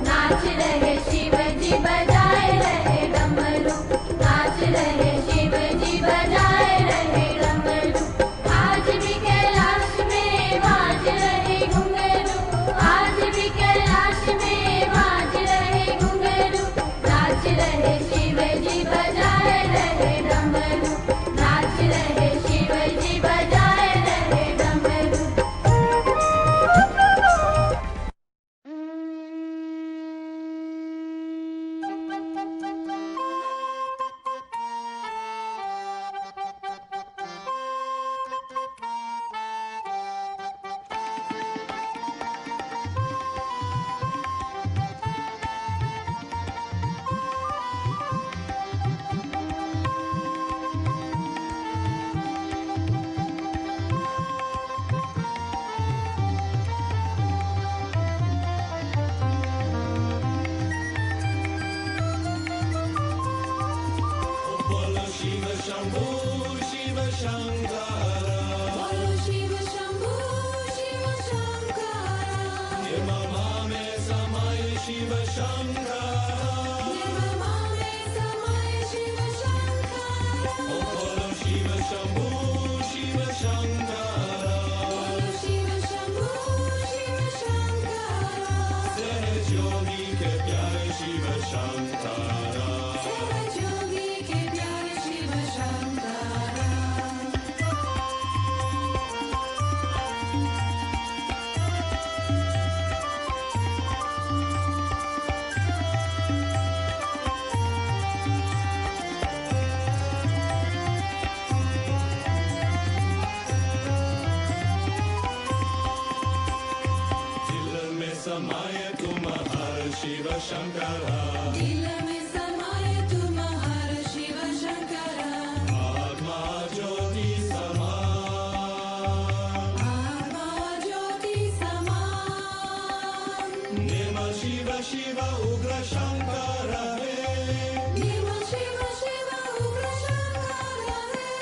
नाच रहे शिव जी बजाए रहे डमरू, नाच रहे शिव जी बजाए रहे डमरू। आज भी कैलाश में बाज रहे घुंघरू, आज भी कैलाश में बाज रहे घुंघरू। नाच रहे शिव जी बजाए रहे डमरू, नाच रहे शिव जी बजाए रहे डमरू। बोलो शिव शंभू शिव शंकरा, बोलो शिव शंभू शिव शंकरा, निर्ममा में समाय शिव शंकरा। निर्ममा में समाये शिव शंकरा। बोलो शिव शंभू शिव शंकरा, बोलो शिव शंभू शिव शंकरा, सहज योगी के प्यारे शिव शंकरा। सहज योगी के प्यारे शिव शंकरा। दिल में समाये तुम हर शिव शंकरा, दिल में समाये तुम हर शिव शंकरा। आत्मा ज्योति समान, आत्मा ज्योति समान। निर्मल शिव शिव उग्र शंकर रे, निर्मल शिव शिव उग्र शंकरा रे।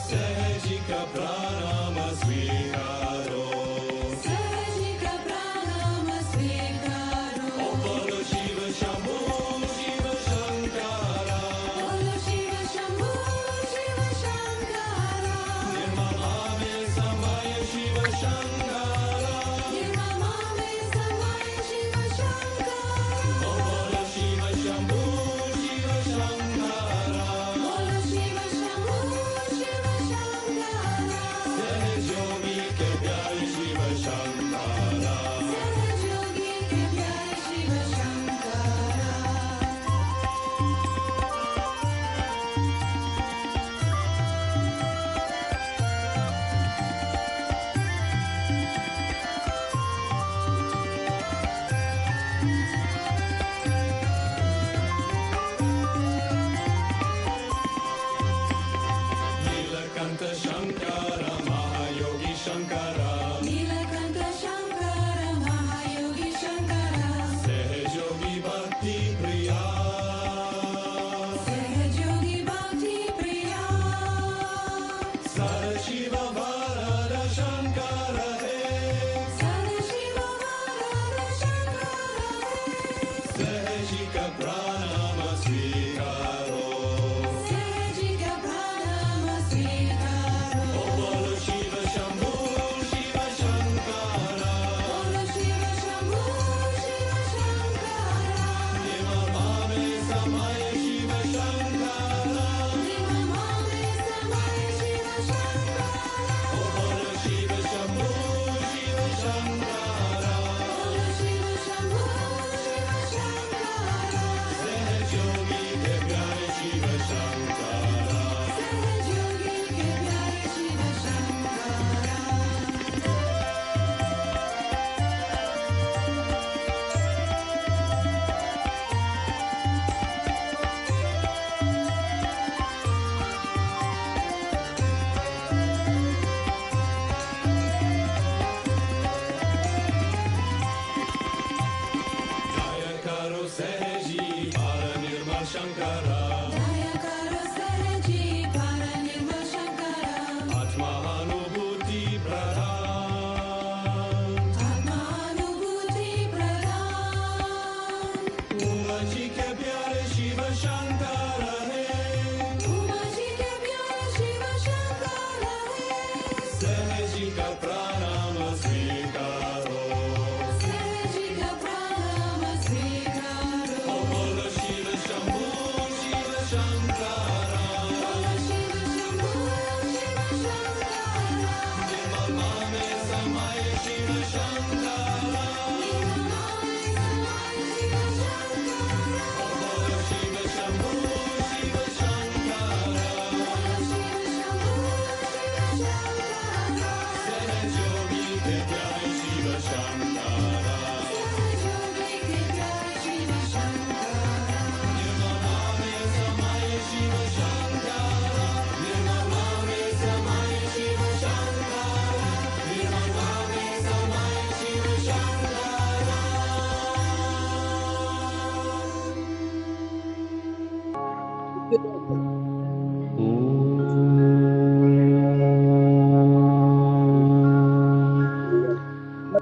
सहजिक प्रणाम स्वीकारो। सहजिक प्रणाम स्वीकारो। बोलो शिव शंभू शिव शंकरा, बोलो शिव शंभू शिव शंकरा, निर्ममा में समाये शिव शंकरा। निर्ममा में समाये शिव शंकरा। बोलो शिव शंभू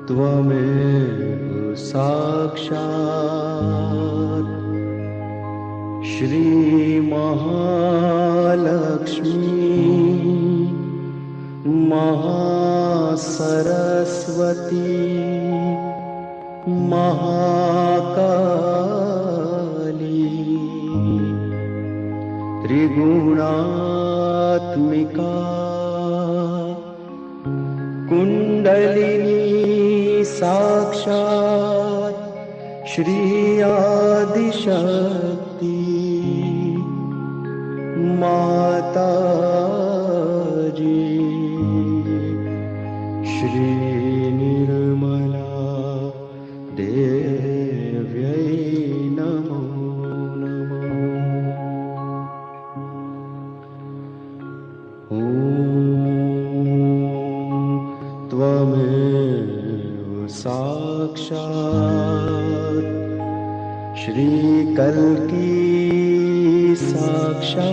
त्वमेव साक्षात् श्री महालक्ष्मी महासरस्वती महाकाली त्रिगुणात्मिका कुंडलिनी साक्षात् श्री आदिशक्ति माताजी श्री निर्मला देव्यै नमो नमः। ॐ त्वमेव साक्षात् श्री कल्की साक्षात्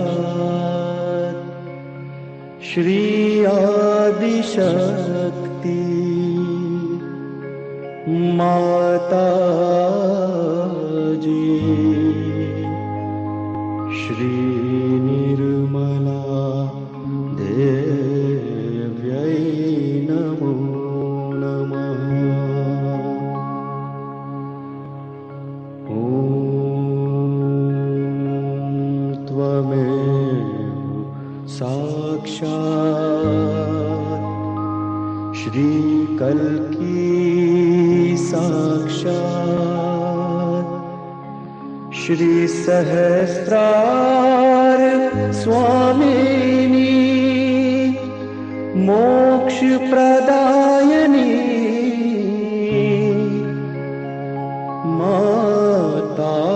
श्री आदिशक्ति माताजी श्री निर्मला देव्यै नमो नमः। ॐ त्वमेव साक्षात् श्री कल्की साक्षात् श्री सहस्रार स्वामिनी मोक्ष प्रदायिनी माताजी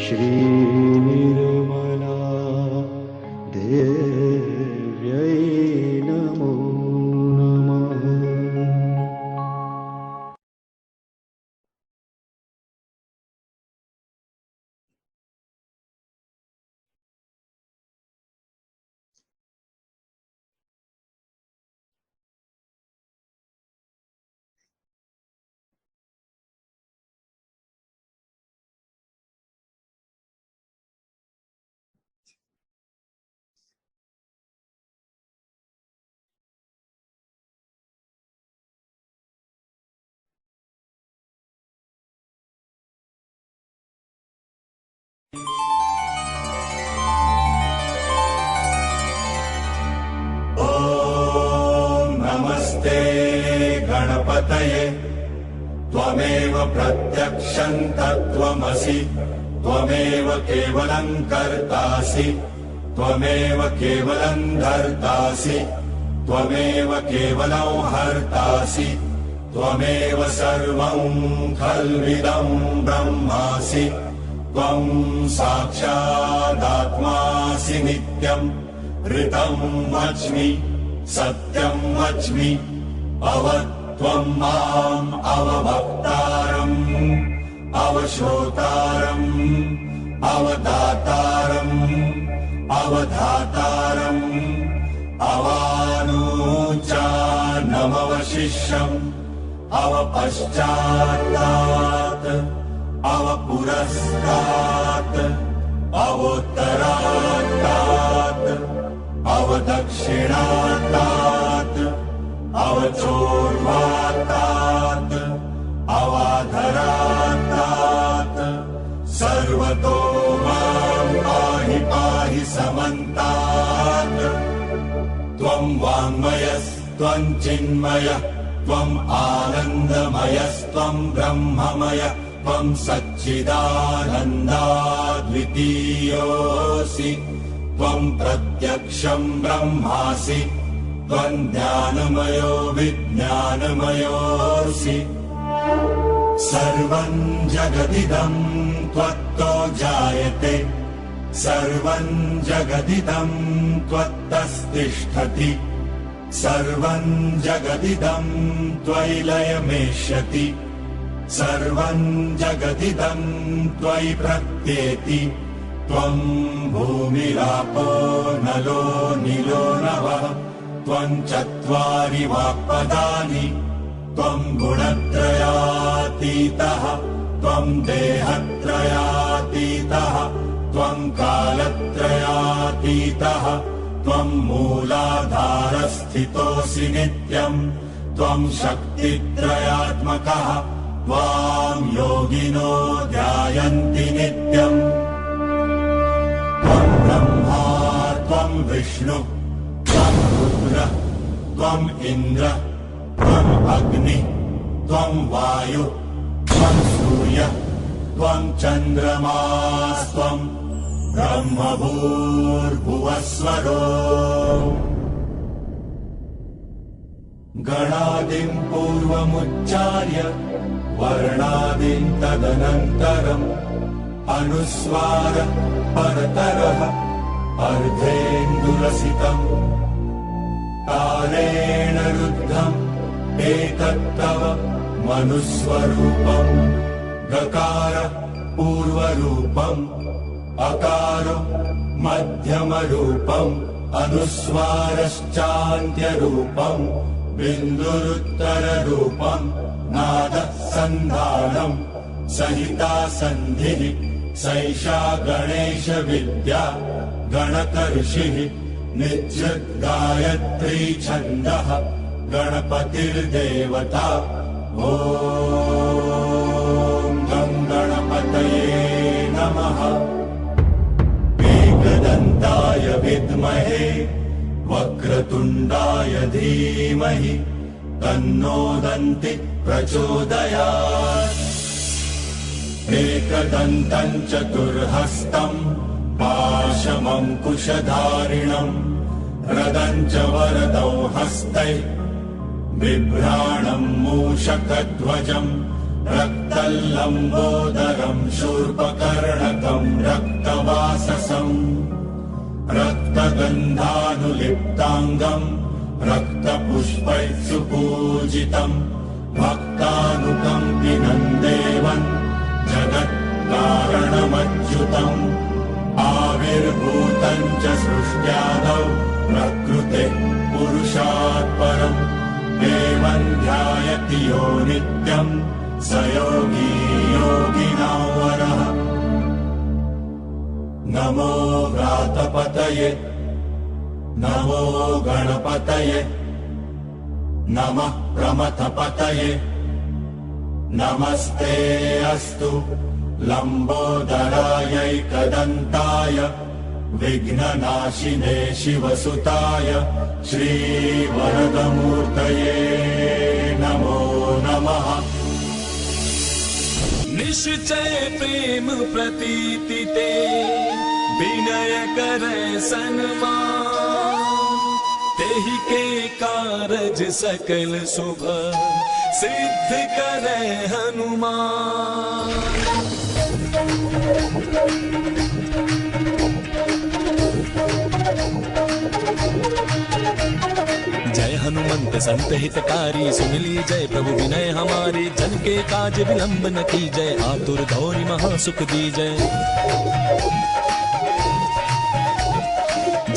श्री निर्मला देव्यै नमो नमः। नमस्ते गणपतये त्वमेव प्रत्यक्षं तत्त्वमसि त्वमेव केवलं कर्तासि त्वमेव केवलं धर्तासि त्वमेव केवलं हर्तासि त्वमेव सर्वं खल्विदं ब्रह्मासि त्वं साक्षादात्मासि नित्यं ऋतं वच्मि सत्यं वच्मि अवत्वं माम् अवभक्तारम् अवश्रोतारम् अवदातारम् अवधातारम् अवानूचानमवशिष्यम् अवपश्चात्तात् अवपुरस्तात् अवोत्तरात्तात् अवदक्षिणात्तात् अवचोर्वात्तात् अवाधरात्तात् सर्वतो मां पाहि पाहि समन्तात् त्वं वाङ्मयस्त्वं चिन्मयः त्वम् आनन्दमयस्त्वं ब्रह्ममय त्वं सच्चिदानन्दाद्वितीयोऽसि त्वं प्रत्यक्षं ब्रह्मासि त्वं ज्ञानमयो विज्ञानमयोऽसि सर्वं जगदिदं त्वत्तो जायते सर्वं जगदिदं त्वत्तस्तिष्ठति सर्वं जगदिदं त्वयि लयमेष्यति सर्वं जगदिदं त्वयि प्रत्येति त्वं भूमिरापो नलो नीलो नभः त्वं चत्वारि वाक्पदानि त्वं गुणत्रयातीतः त्वं देहत्रयातीतः त्वं कालत्रयातीतः त्वं मूलाधारस्थितोऽसि नित्यम् त्वं शक्तित्रयात्मकः त्वां योगिनो ध्यायन्ति नित्यम् त्वं ब्रह्मा त्वं विष्णु त्वं रुद्र त्वं इन्द्र त्वं अग्नि त्वं वायु त्वं सूर्य त्वं चन्द्रमास्त्वं ब्रह्मभूर्भुवस्वरो गणादिं पूर्वमुच्चार्य वर्णादिं तदनन्तरम् अनुस्वार परतरः अर्धेन्दुरसितम् तालेण रुद्धम् एतत्तव मनुस्वरूपम् गकार पूर्वरूपम् अकारो मध्यमरूपम् अनुस्वारश्चान्त्यरूपम् बिन्दुरुत्तररूपम् नादः सन्धानम् सहिता सन्धिः सैषा गणेश विद्या गणकर्षिः निजृत् गायत्री छन्दः गणपतिर्देवता ॐ गं गणपतये नमः एकदन्ताय विद्महे वक्रतुण्डाय धीमहि तन्नो दन्ति प्रचोदयात् एकदन्तं चतुर्हस्तम् पाशमङ्कुशधारिणम् रदं च वरदौ हस्तै बिभ्राणम् मूषकध्वजम् रक्तल्लम्बोदरम् शूर्पकर्णकम् रक्तवाससम् रक्तगन्धानुलिप्ताङ्गम् रक्तपुष्पैः सुपूजितम् भक्तानुकम्पिनम् देवम् जगत्कारणमच्युतम् आविर्भूतम् च सृष्ट्यादौ प्रकृतेः पुरुषात् परम् देवम् ध्यायति यो नित्यम् स योगी योगिनां वरः नमो व्रातपतये नमो गणपतये नमः प्रमथपतये नमस्ते अस्तु लम्बोदरायैकदन्ताय विघ्ननाशिने शिवसुताय श्रीवरदमूर्तये नमो नमः निश्चय प्रेम प्रतीति ते विनय करे सन्मान तेहि के कारज सकल शुभ सिद्ध करे हनुमान जय हनुमंत संत हितकारी सुन ली जय प्रभु विनय हमारे जन के काज विलंब न की जय आतुर धौरी महासुख दी जय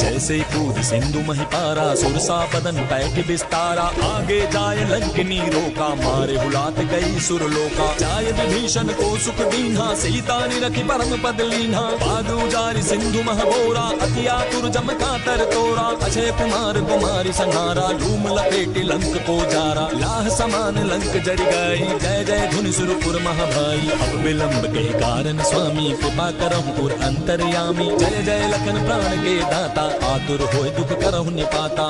जैसे कूद सिंधु महिपारा सुरसा बदन पैठ बिस्तारा आगे जाय लंकिनी रोका मारे हुलात गई सुरलोका जाय विभीषण को सुख दीन्हा सीता निरखी परम पद लीन्हा बादु जारी सिंधु महबोरा अति आतुर जम का तर तोरा अक्षय कुमार कुमारी संहारा धूम लपेटी लंक को जारा लाह समान लंक जड़ गई जय जय धुनि सुरपुर महाभाई अब विलंब के कारण स्वामी कृपा करहु पुर अंतर्यामी जय जय लखन प्राण के दाता आतुर होय दुख करहु निपाता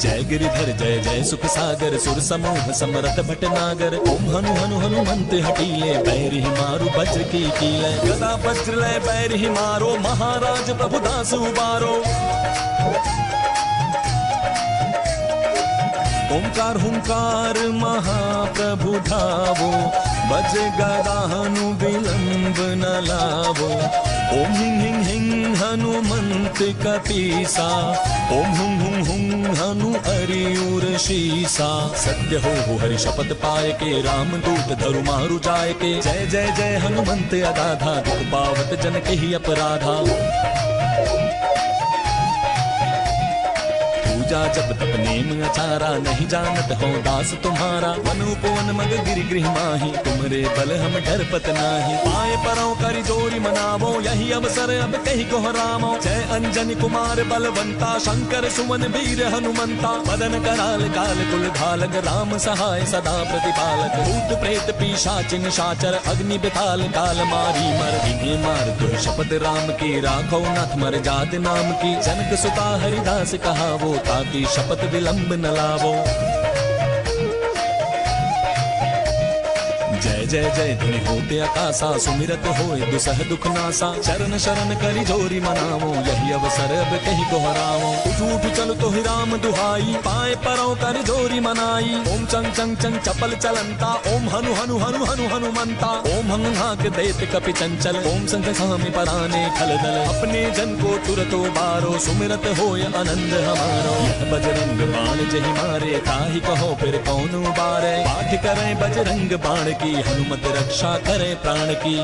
जय गिरिधर जय जय सुख सागर सुर समूह समरथ भटनागर ओम हनु हनु हनुमंत हटीले बैरि मारु वज्र की कीले गदा वज्र लय बैरि मारो महाराज प्रभु दास उबारो ओंकार हुंकार महाप्रभु धावो, बज गदाहनु विलंब न लावो। ओम हिं हिं हिं हनुमंत कपीसा, ओम हुं हुं हुं हनु अरियुर शीसा। सत्य हो हरि शपथ पाए के, राम दूत धरु मारु जाय के। जय जय जय हनुमंत अगाधा, दुख पावत जन के ही अपराधा। पूजा जब तप नेम अचारा, नहीं जानत हो दास तुम्हारा। वन उपवन मग गिरि गृह माही, तुमरे बल हम डरपत नाही। पाए परौ करि जोरी मनावो, यही अवसर अब कहि गोहरामो। जय अंजनी कुमार बलवंता, शंकर सुमन वीर हनुमंता। मदन कराल काल कुल घालक, राम सहाय सदा प्रतिपालक। भूत प्रेत पिशाच निशाचर, अग्नि बिताल काल मारी मर। इन्हें मार दो शपथ राम की, राखो नाथ मर जात नाम की। जनक सुता हरिदास कहावो, ताकि शपथ विलंब न लावो। जय जय जय ध्वनि होते आकाशा, सुमिरत होए दुसह दुख नासा। चरण शरण करि जोरी मनावो, यही अवसर अब कहि गोहरावो। उठ उठ चल तो ही राम दुहाई, पाए परौ करि जोरी मनाई। ओम चंग चंग चंग चपल चलंता, ओम हनु हनु हनु हनु हनुमंता। ओम हंग हाक देत कपि चंचल, ओम संग सामि पराने खल दल। अपने जन को तुरतो बारो, सुमिरत होय आनंद हमारो। यह बजरंग बाण जहि मारे, ताहि कहो फिर कौन उबारे। पाठ करे बजरंग बाण की, हनुमत रक्षा करे प्राण की।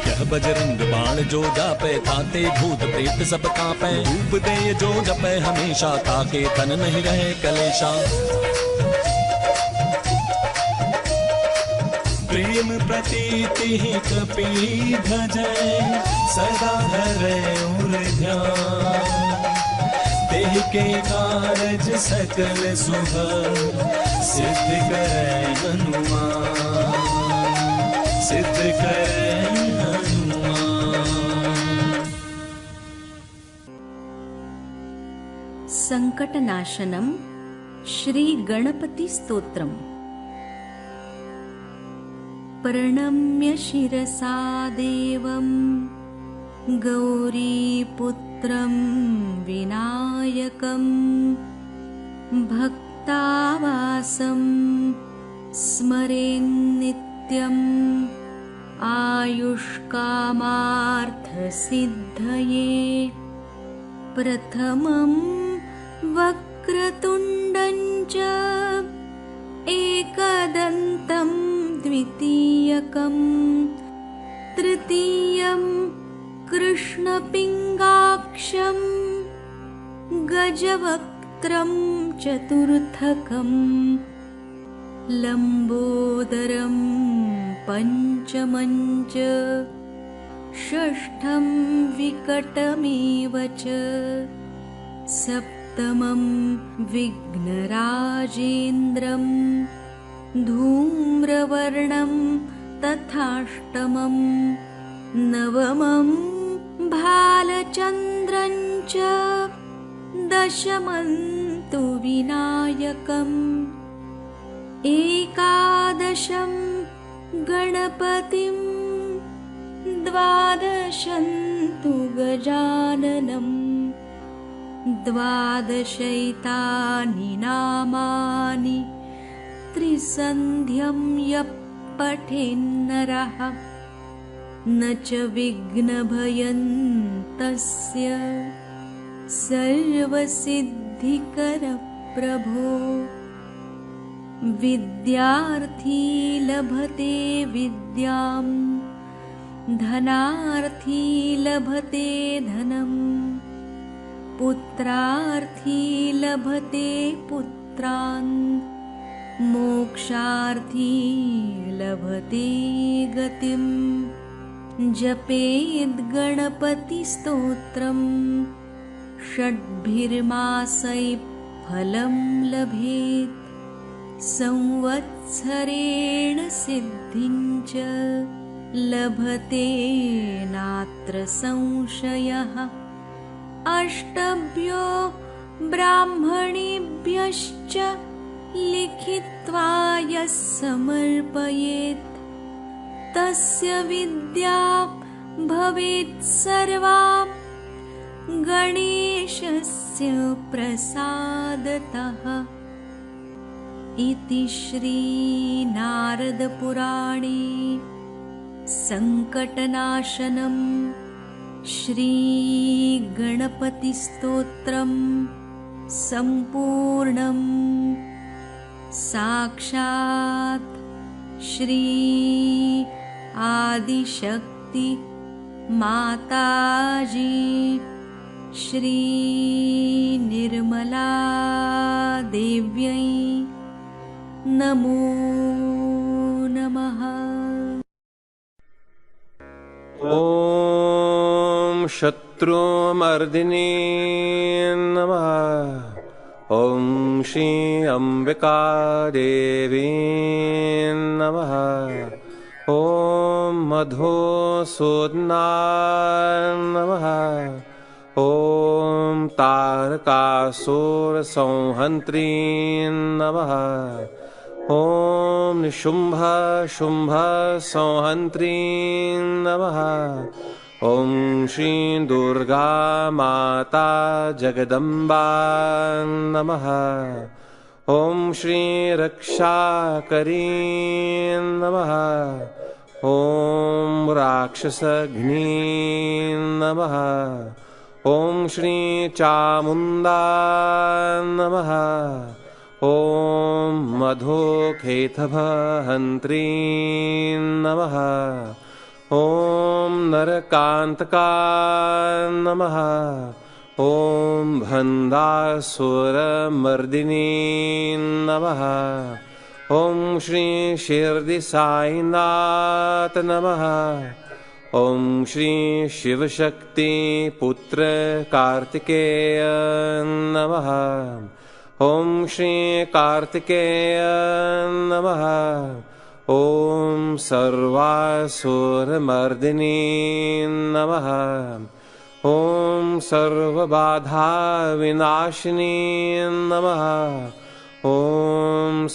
यह बजरंग बाण जो जापे, ताते भूत प्रेत सब कापे। धूप दे जो जपे हमेशा, ताके तन नहीं रहे कलेशा। प्रेम प्रतीति ही कपि भजै, सदा धरे उर ध्यान। देह के कारज सकल सुख, सिद्ध करे हनुमान। सिद्ध करे हनुमान। संकटनाशनम श्री गणपति स्तोत्रम। प्रणम्य शिरसा देवं, गौरीपुत्रं विनायकं। भक्तावासं स्मरेन्नित्यम्, आयुष्कामार्थसिद्धये। प्रथमं वक्रतुण्डं च, एकदन्तं द्वितीयकं। तृतीयं कृष्णपिङ्गाक्षं, गजवक्त्रं चतुर्थकं। लम्बोदरं पञ्चमं च, षष्ठं विकटमेव च। सप्तमं विघ्नराजेन्द्रं, धूम्रवर्णं तथाष्टमं। नवमं भालचन्द्रं च, दशमं तु विनायकम्। एकादशं गणपतिं, द्वादशं तु गजाननम्। द्वादशैतानि नामानि, त्रिसन्ध्यं यः पठेन्नरः। न च विघ्नभयं तस्य, सर्वसिद्धिकरप्रभो। विद्यार्थी लभते विद्यां, धनार्थी लभते धनम्। पुत्रार्थी लभते पुत्रान्, मोक्षार्थी लभते गतिम्। जपेद् गणपतिस्तोत्रम्, षड्भिर्मासैः फलं लभेत्। संवत्सरेण सिद्धिं च, लभते नात्र संशयः। अष्टभ्यो ब्राह्मणेभ्यश्च, लिखित्वा यः समर्पयेत्। तस्य विद्या भवेत् सर्वा, गणेशस्य तस्य प्रसादतः इति श्रीनारदपुराणे सङ्कटनाशनं श्रीगणपतिस्तोत्रम् सम्पूर्णम्। साक्षात् श्री आदिशक्ति माताजी श्री निर्मला देव्यै नमो नमः। ॐ शत्रुमर्दिनी नमः। ॐ श्री अम्बिका देवी नमः। ॐ मधुसूदनाय नमः। ॐ तारकासुरसंहन्त्री नमः। ॐ निशुम्भ शुम्भ संहन्त्री नमः। ॐ श्री दुर्गा माता जगदम्बा नमः। ॐ श्री रक्षाकरी नमः। ॐ राक्षसघ्नी नमः। ॐ श्री चामुण्डा नमः। ॐ मधुकेतभहन्त्री नमः। ॐ नरकान्तका नमः। ॐ भन्दासुरमर्दिनी नमः। ॐ श्री शिरडिसाईनाथ नमः। ॐ श्री शिवशक्ति पुत्र कार्तिकेय नमः। ॐ श्री कार्तिकेय नमः। ॐ सर्वासुरमर्दिनी नमः। ॐ सर्वबाधाविनाशिनी नमः। ॐ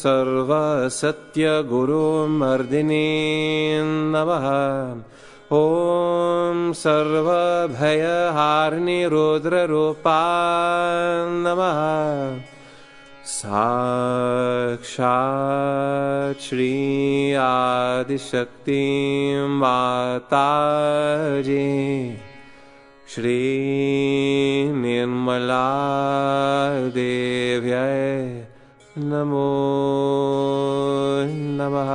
सर्वसत्यगुरुमर्दिनी नमः। ॐ सर्वभयहारिणी रुद्ररूपा नमः। साक्षात् श्री आदिशक्ति माताजी श्री निर्मला देव्यै नमो नमः।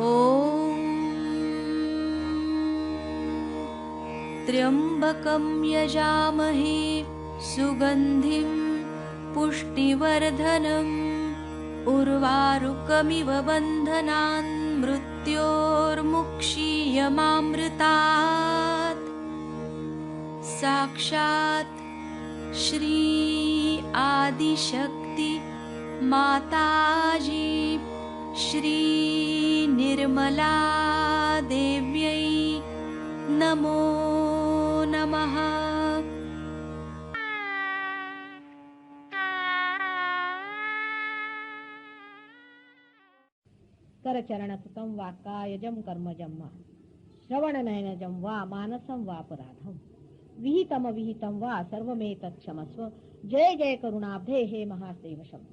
ॐ त्र्यम्बकं यजामहे सुगन्धिं पुष्टिवर्धनम् उर्वारुकमिव बन्धनान् मृत्योर्मुक्षीयमामृतात्। साक्षात् श्री आदिशक्ति माताजी श्री निर्मला देव्यै नमो नमः। करचरणकृतं वा कायजं कर्मजं वा श्रवणनयनजं वा मानसं वापराधं विहितमविहितं वा सर्वमेतत् क्षमस्व। जय जय करुणाब्धे हे महादेव शंभो।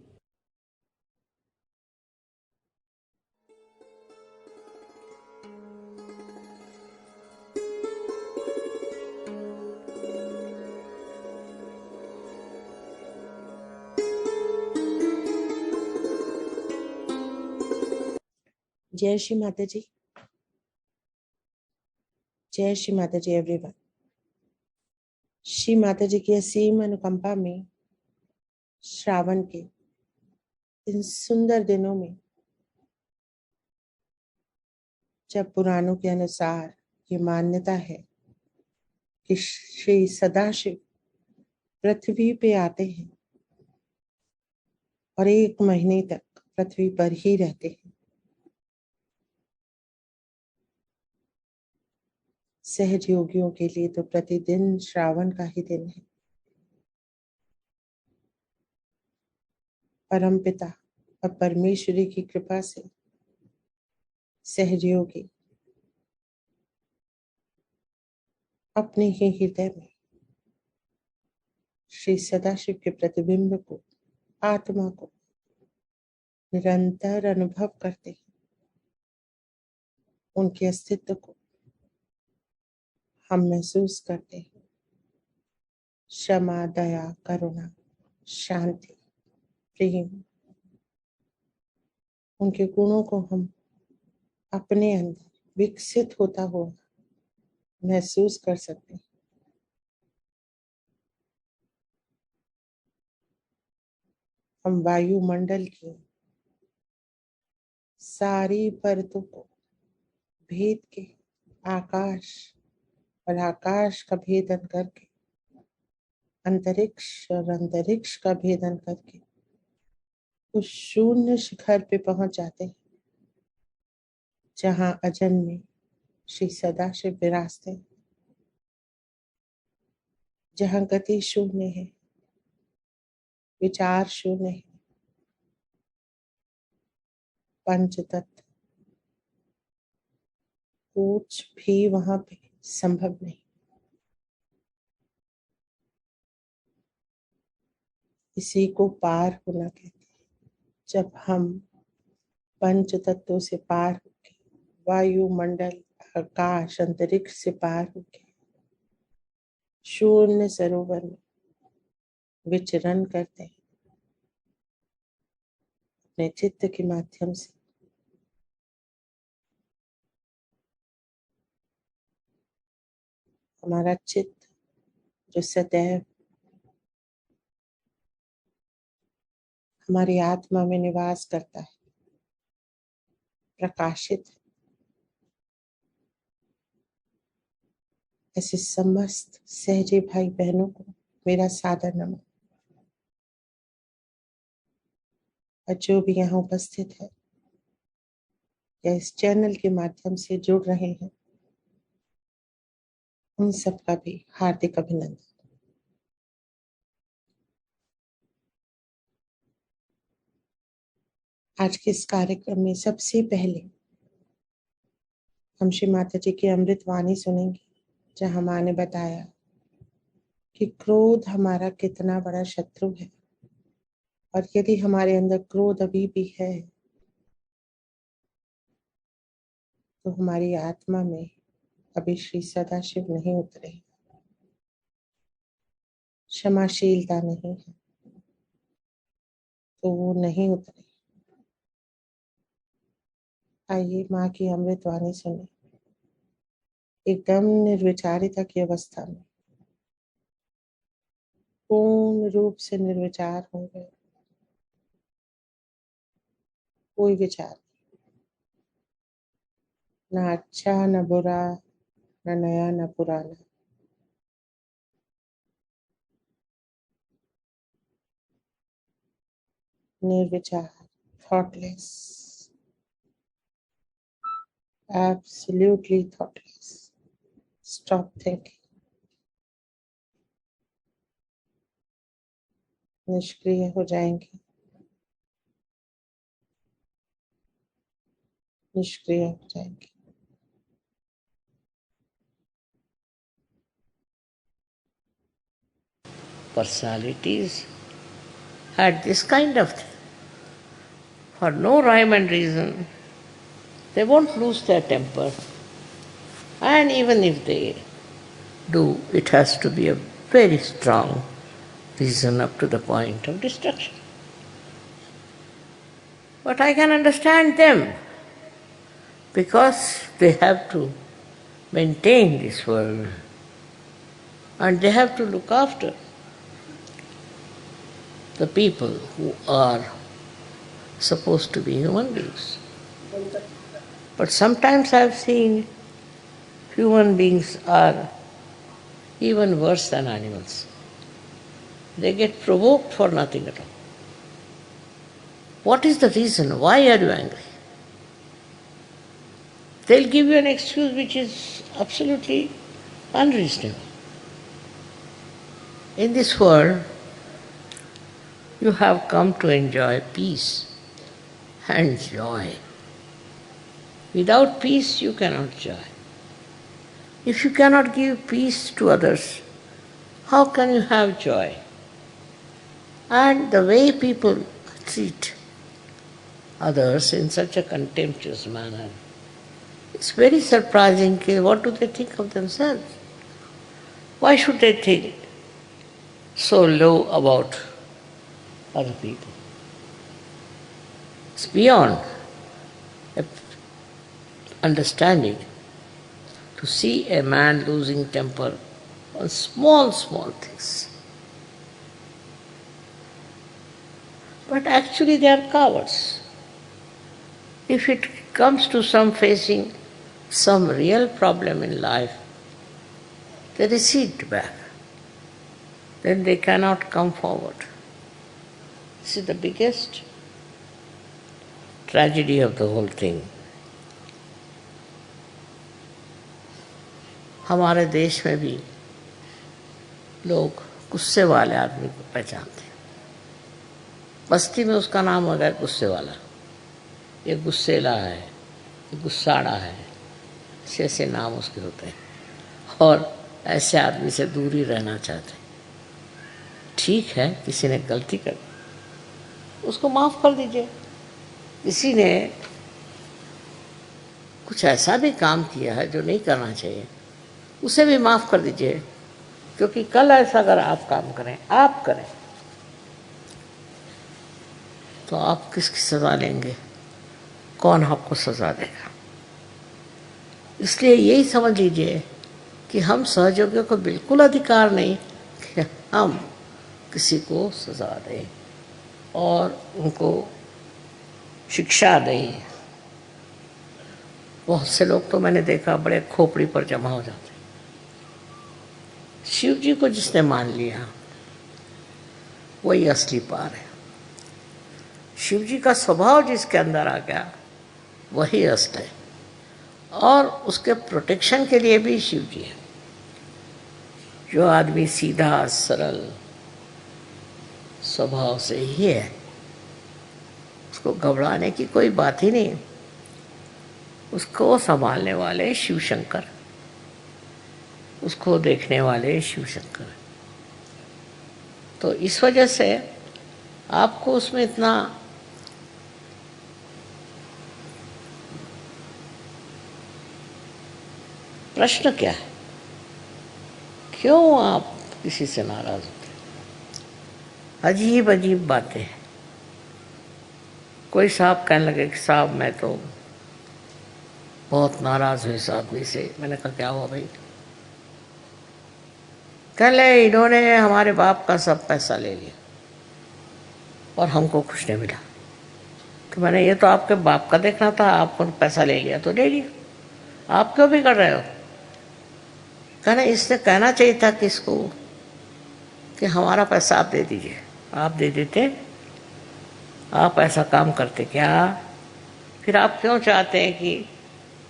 जय श्री माता जी। जय श्री माता जी एवरीवन। श्री माता जी की असीम अनुकंपा में श्रावण के इन सुंदर दिनों में जब पुराणों के अनुसार ये मान्यता है कि श्री सदाशिव पृथ्वी पे आते हैं और 1 महीने तक पृथ्वी पर ही रहते हैं। सहज योगियों के लिए तो प्रतिदिन श्रावण का ही दिन है। परमपिता और परमेश्वरी की कृपा से सहज योगी अपने ही हृदय में श्री सदाशिव के प्रतिबिंब को, आत्मा को निरंतर अनुभव करते हैं, उनके अस्तित्व को हम महसूस करते हैं। क्षमा, दया, करुणा, शांति, प्रेम, उनके गुणों को हम अपने अंदर विकसित होता हुआ महसूस कर सकते हैं। हम वायुमंडल की सारी परतों को भेद के आकाश और आकाश का भेदन करके, अंतरिक्ष और अंतरिक्ष का भेदन करके उस शून्य शिखर पे पहुंच जाते हैं जहां अजन्मे श्री सदाशिव विराजते हैं, जहां गति शून्य है, विचार शून्य है, पंच तत्व कुछ भी वहां पे संभव नहीं। इसी को पार होना कहते हैं। जब हम पंच तत्वों से पार होके, वायुमंडल, आकाश, अंतरिक्ष से पार होके शून्य सरोवर में विचरण करते हैं, अपने चित्त के माध्यम से हमारा चित्त जो सदैव हमारी आत्मा में निवास करता है, प्रकाशित है। ऐसे समस्त सहजे भाई बहनों को मेरा सादर नमन। और जो भी यहाँ उपस्थित है या इस चैनल के माध्यम से जुड़ रहे हैं, उन सबका भी हार्दिक अभिनंदन। आज के इस कार्यक्रम में सबसे पहले हम श्री माता जी की अमृत वाणी सुनेंगे, जहाँ माँ ने बताया कि क्रोध हमारा कितना बड़ा शत्रु है, और यदि हमारे अंदर क्रोध अभी भी है तो हमारी आत्मा में अभी श्री सदाशिव नहीं उतरे, क्षमाशीलता नहीं है तो वो नहीं उतरे। आइए माँ की अमृत वाणी सुने। एकदम निर्विचारिता की अवस्था में पूर्ण रूप से निर्विचार हो गए, कोई विचार नहीं, न अच्छा न बुरा, न नया न पुराना। निर्विचार, thoughtless, absolutely thoughtless. Stop thinking. निष्क्रिय हो जाएंगे, निष्क्रिय हो जाएंगे। Personalities had this kind of thing. For no rhyme and reason, they won't lose their temper. And even if they do, it has to be a very strong reason up to the point of destruction. But I can understand them because they have to maintain this world and they have to look after the people who are supposed to be human beings. But sometimes I have seen human beings are even worse than animals. They get provoked for nothing at all. What is the reason? Why are you angry? They'll give you an excuse which is absolutely unreasonable. In this world, you have come to enjoy peace and joy. Without peace, you cannot joy. If you cannot give peace to others, how can you have joy? And the way people treat others in such a contemptuous manner, it's very surprising. What do they think of themselves? Why should they think so low about other people? It's beyond understanding to see a man losing temper on small things. But actually they are cowards. If it comes to facing some real problem in life, they recede back. Then they cannot come forward. This is the biggest tragedy of the whole thing. हमारे देश में भी लोग गुस्से वाले आदमी को पहचानते हैं। बस्ती में उसका नाम हो गया गुस्से वाला, ये गुस्सेला है, ये गुस्साड़ा है, ऐसे नाम उसके होते हैं। और ऐसे आदमी से दूर ही रहना चाहते हैं। ठीक है, किसी ने गलती कर उसको माफ़ कर दीजिए। किसी ने कुछ ऐसा भी काम किया है जो नहीं करना चाहिए, उसे भी माफ़ कर दीजिए, क्योंकि कल ऐसा अगर आप काम करें, आप करें, तो आप किसकी सज़ा लेंगे? कौन आपको सज़ा देगा? इसलिए यही समझ लीजिए कि हम सहयोगियों को बिल्कुल अधिकार नहीं कि हम किसी को सज़ा दें और उनको शिक्षा दें। बहुत से लोग तो मैंने देखा बड़े खोपड़ी पर जमा हो जाते। शिव जी को जिसने मान लिया वही असली पार है। शिव जी का स्वभाव जिसके अंदर आ गया वही अस्त है, और उसके प्रोटेक्शन के लिए भी शिव जी है। जो आदमी सीधा सरल स्वभाव से ही है, उसको घबराने की कोई बात ही नहीं। उसको संभालने वाले शिव शंकर, उसको देखने वाले शिव शंकर। तो इस वजह से आपको उसमें इतना प्रश्न क्या है? क्यों आप किसी से नाराज होते? अजीब अजीब बातें हैं। कोई साहब कहने लगे कि साहब मैं तो बहुत नाराज हूँ इस आदमी से। मैंने कहा क्या हुआ भाई? कह ले इन्होंने हमारे बाप का सब पैसा ले लिया और हमको कुछ नहीं मिला। तो मैंने ये तो आपके बाप का देखना था, आपको पैसा ले लिया तो ले लिया, आप क्यों भी कर रहे हो? कहना इसने कहना चाहिए था किसको कि हमारा पैसा आप दे दीजिए। आप दे देते, आप ऐसा काम करते क्या? फिर आप क्यों चाहते हैं कि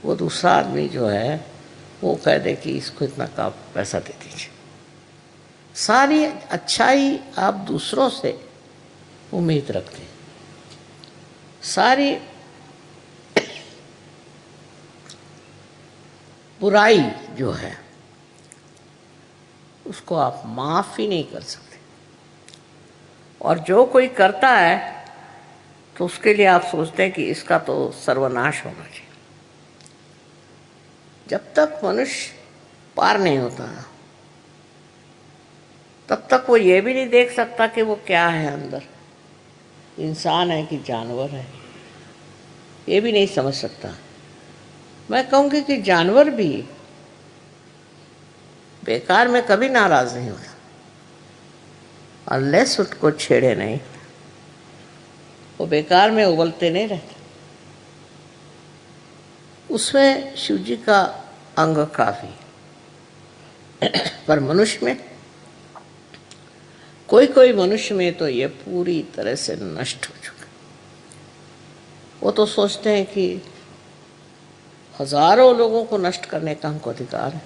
वो दूसरा आदमी जो है वो कह दे कि इसको इतना का पैसा दे दीजिए? सारी अच्छाई आप दूसरों से उम्मीद रखते हैं, सारी बुराई जो है उसको आप माफ ही नहीं कर सकते। और जो कोई करता है तो उसके लिए आप सोचते हैं कि इसका तो सर्वनाश होना चाहिए। जब तक मनुष्य पार नहीं होता तब तक वो ये भी नहीं देख सकता कि वो क्या है अंदर, इंसान है कि जानवर है, ये भी नहीं समझ सकता। मैं कहूँगी कि जानवर भी बेकार में कभी नाराज नहीं होता, अनलेस उसको छेड़े नहीं, वो बेकार में उबलते नहीं रहते। उसमें शिव जी का अंग काफी, पर मनुष्य में कोई मनुष्य में तो ये पूरी तरह से नष्ट हो चुका। वो तो सोचते हैं कि हजारों लोगों को नष्ट करने का हमको अधिकार है।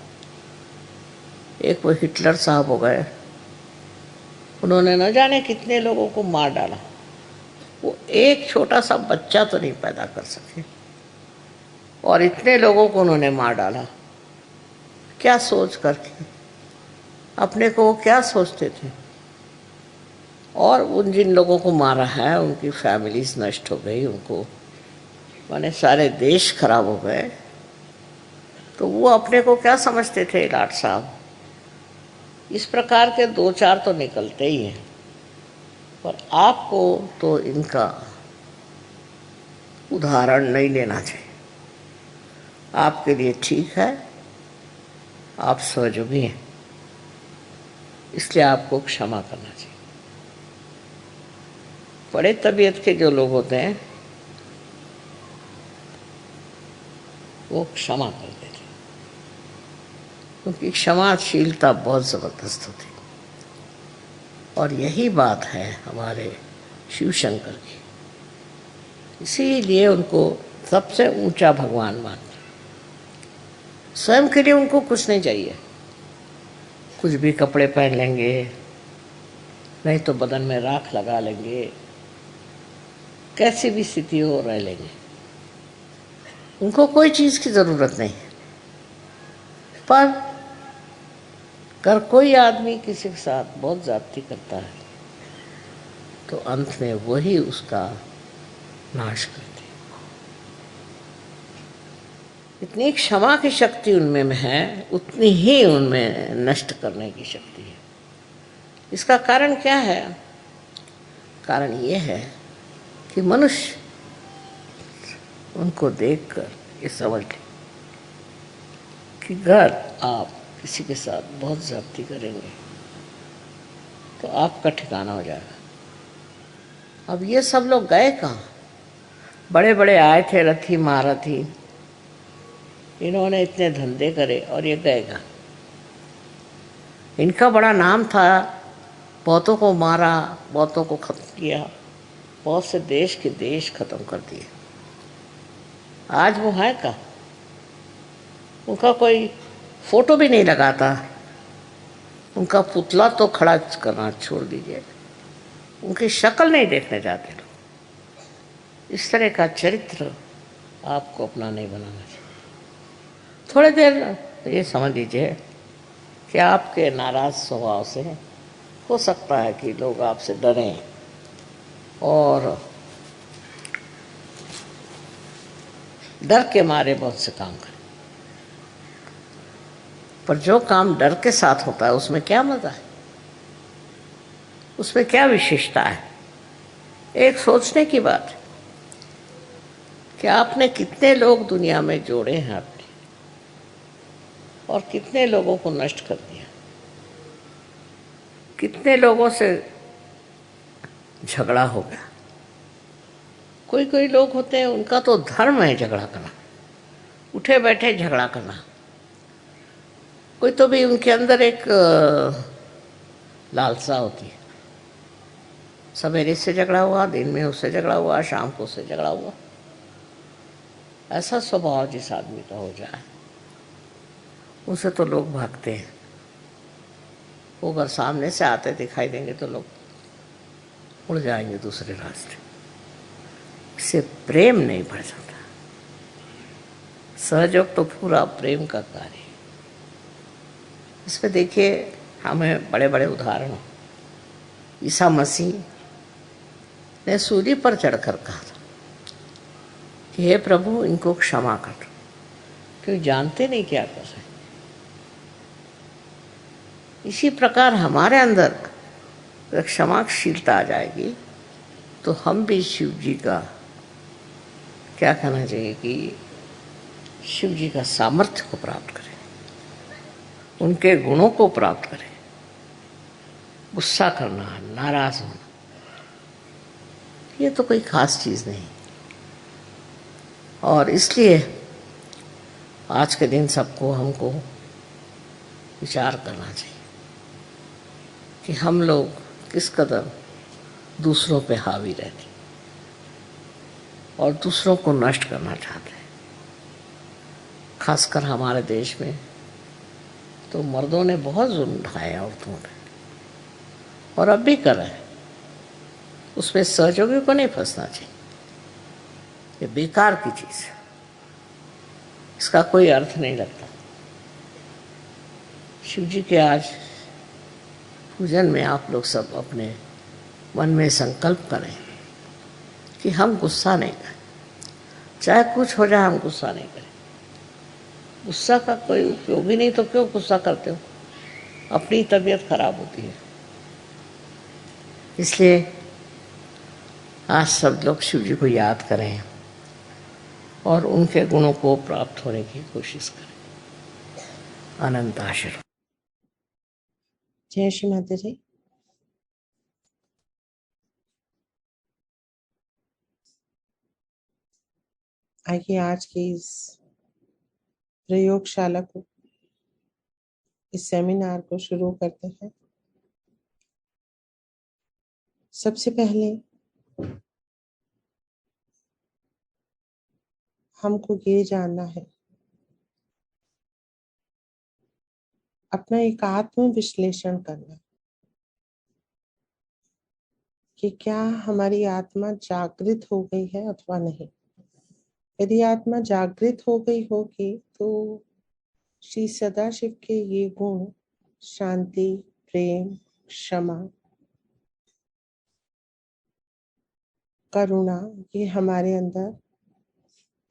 एक वो हिटलर साहब हो गए, उन्होंने न जाने कितने लोगों को मार डाला। वो एक छोटा सा बच्चा तो नहीं पैदा कर सके और इतने लोगों को उन्होंने मार डाला। क्या सोच करके, अपने को वो क्या सोचते थे। और उन जिन लोगों को मारा है उनकी फैमिलीज नष्ट हो गई, उनको माने सारे देश खराब हो गए, तो वो अपने को क्या समझते थे लाट साहब। इस प्रकार के दो चार तो निकलते ही हैं, पर आपको तो इनका उदाहरण नहीं लेना चाहिए। आपके लिए ठीक है, आप सहयोगी हैं, इसलिए आपको क्षमा करना चाहिए। बड़े तबीयत के जो लोग होते हैं वो क्षमा कर देते हैं, क्योंकि क्षमाशीलता बहुत ज़बरदस्त होती है। और यही बात है हमारे शिव शंकर की, इसीलिए उनको सबसे ऊंचा भगवान मानते। स्वयं के लिए उनको कुछ नहीं चाहिए, कुछ भी कपड़े पहन लेंगे, नहीं तो बदन में राख लगा लेंगे, कैसी भी स्थिति हो रह लेंगे, उनको कोई चीज़ की ज़रूरत नहीं। पर अगर कोई आदमी किसी के साथ बहुत ज़्यादती करता है तो अंत में वही उसका नाश करते हैं। इतनी क्षमा की शक्ति उनमें है, उतनी ही उनमें नष्ट करने की शक्ति है। इसका कारण क्या है? कारण ये है कि मनुष्य उनको देखकर ये समझ ले कि अगर आप किसी के साथ बहुत ज़्यादती करेंगे तो आपका ठिकाना हो जाएगा। अब ये सब लोग गए कहाँ? बड़े बड़े आए थे रथी महारथी, इन्होंने इतने धंधे करे और ये गए कहाँ? इनका बड़ा नाम था, बहुतों को मारा, बहुतों को खत्म किया, बहुत से देश के देश खत्म कर दिए। आज वो है कहाँ? उनका कोई फोटो भी नहीं लगाता, उनका पुतला तो खड़ा करना छोड़ दीजिए, उनकी शक्ल नहीं देखने जाते लोग। इस तरह का चरित्र आपको अपना नहीं बनाना चाहिए। थोड़ी देर ये समझ लीजिए कि आपके नाराज स्वभाव से हो सकता है कि लोग आपसे डरें और डर के मारे बहुत से काम करें, पर जो काम डर के साथ होता है उसमें क्या मजा है, उसमें क्या विशेषता है? एक सोचने की बात है कि आपने कितने लोग दुनिया में जोड़े हैं आपने, और कितने लोगों को नष्ट कर दिया, कितने लोगों से झगड़ा हो गया। कोई कोई लोग होते हैं उनका तो धर्म है झगड़ा करना, उठे बैठे झगड़ा करना। कोई तो भी उनके अंदर एक लालसा होती है, सवेरे से झगड़ा हुआ, दिन में उससे झगड़ा हुआ, शाम को उससे झगड़ा हुआ। ऐसा स्वभाव जिस आदमी का हो जाए उनसे तो लोग भागते हैं। वो अगर सामने से आते दिखाई देंगे तो लोग उड़ जाएंगे दूसरे रास्ते। इससे प्रेम नहीं बढ़ जाता। सहयोग तो पूरा प्रेम का कार्य है। इसमें देखिए हमें बड़े बड़े उदाहरण, ईसा मसीह ने सूली पर चढ़कर कहा था कि हे प्रभु इनको क्षमा कर, क्योंकि जानते नहीं क्या कर रहे। इसी प्रकार हमारे अंदर क्षमाशीलता आ जाएगी तो हम भी शिव जी का क्या कहना चाहिए कि शिव जी का सामर्थ्य को प्राप्त करें, उनके गुणों को प्राप्त करें। गुस्सा करना, नाराज होना, ये तो कोई खास चीज़ नहीं। और इसलिए आज के दिन सबको हमको विचार करना चाहिए कि हम लोग किस कदर दूसरों पे हावी रहते और दूसरों को नष्ट करना चाहते हैं। खासकर हमारे देश में तो मर्दों ने बहुत जुल्म ढाए औरतों पे, और अब भी कर रहे हैं। उसमें सहयोगियों को नहीं फंसना चाहिए। ये बेकार की चीज़ है, इसका कोई अर्थ नहीं लगता। शिव जी के आज पूजन में आप लोग सब अपने मन में संकल्प करें कि हम गुस्सा नहीं करें, चाहे कुछ हो जाए हम गुस्सा नहीं करें। गुस्सा का कोई उपयोग ही नहीं, तो क्यों गुस्सा करते हो? अपनी तबीयत खराब होती है। इसलिए आज सब लोग शिव जी को याद करें और उनके गुणों को प्राप्त होने की कोशिश करें। अनंत आशीर्वाद। जय श्री माता जी। आइए आज की इस प्रयोगशाला को, इस सेमिनार को शुरू करते हैं। सबसे पहले हमको ये जानना है, अपना एक आत्म विश्लेषण करना कि क्या हमारी आत्मा जागृत हो गई है अथवा नहीं। यदि आत्मा जागृत हो गई होगी तो श्री सदाशिव के ये गुण, शांति, प्रेम, क्षमा, करुणा, ये हमारे अंदर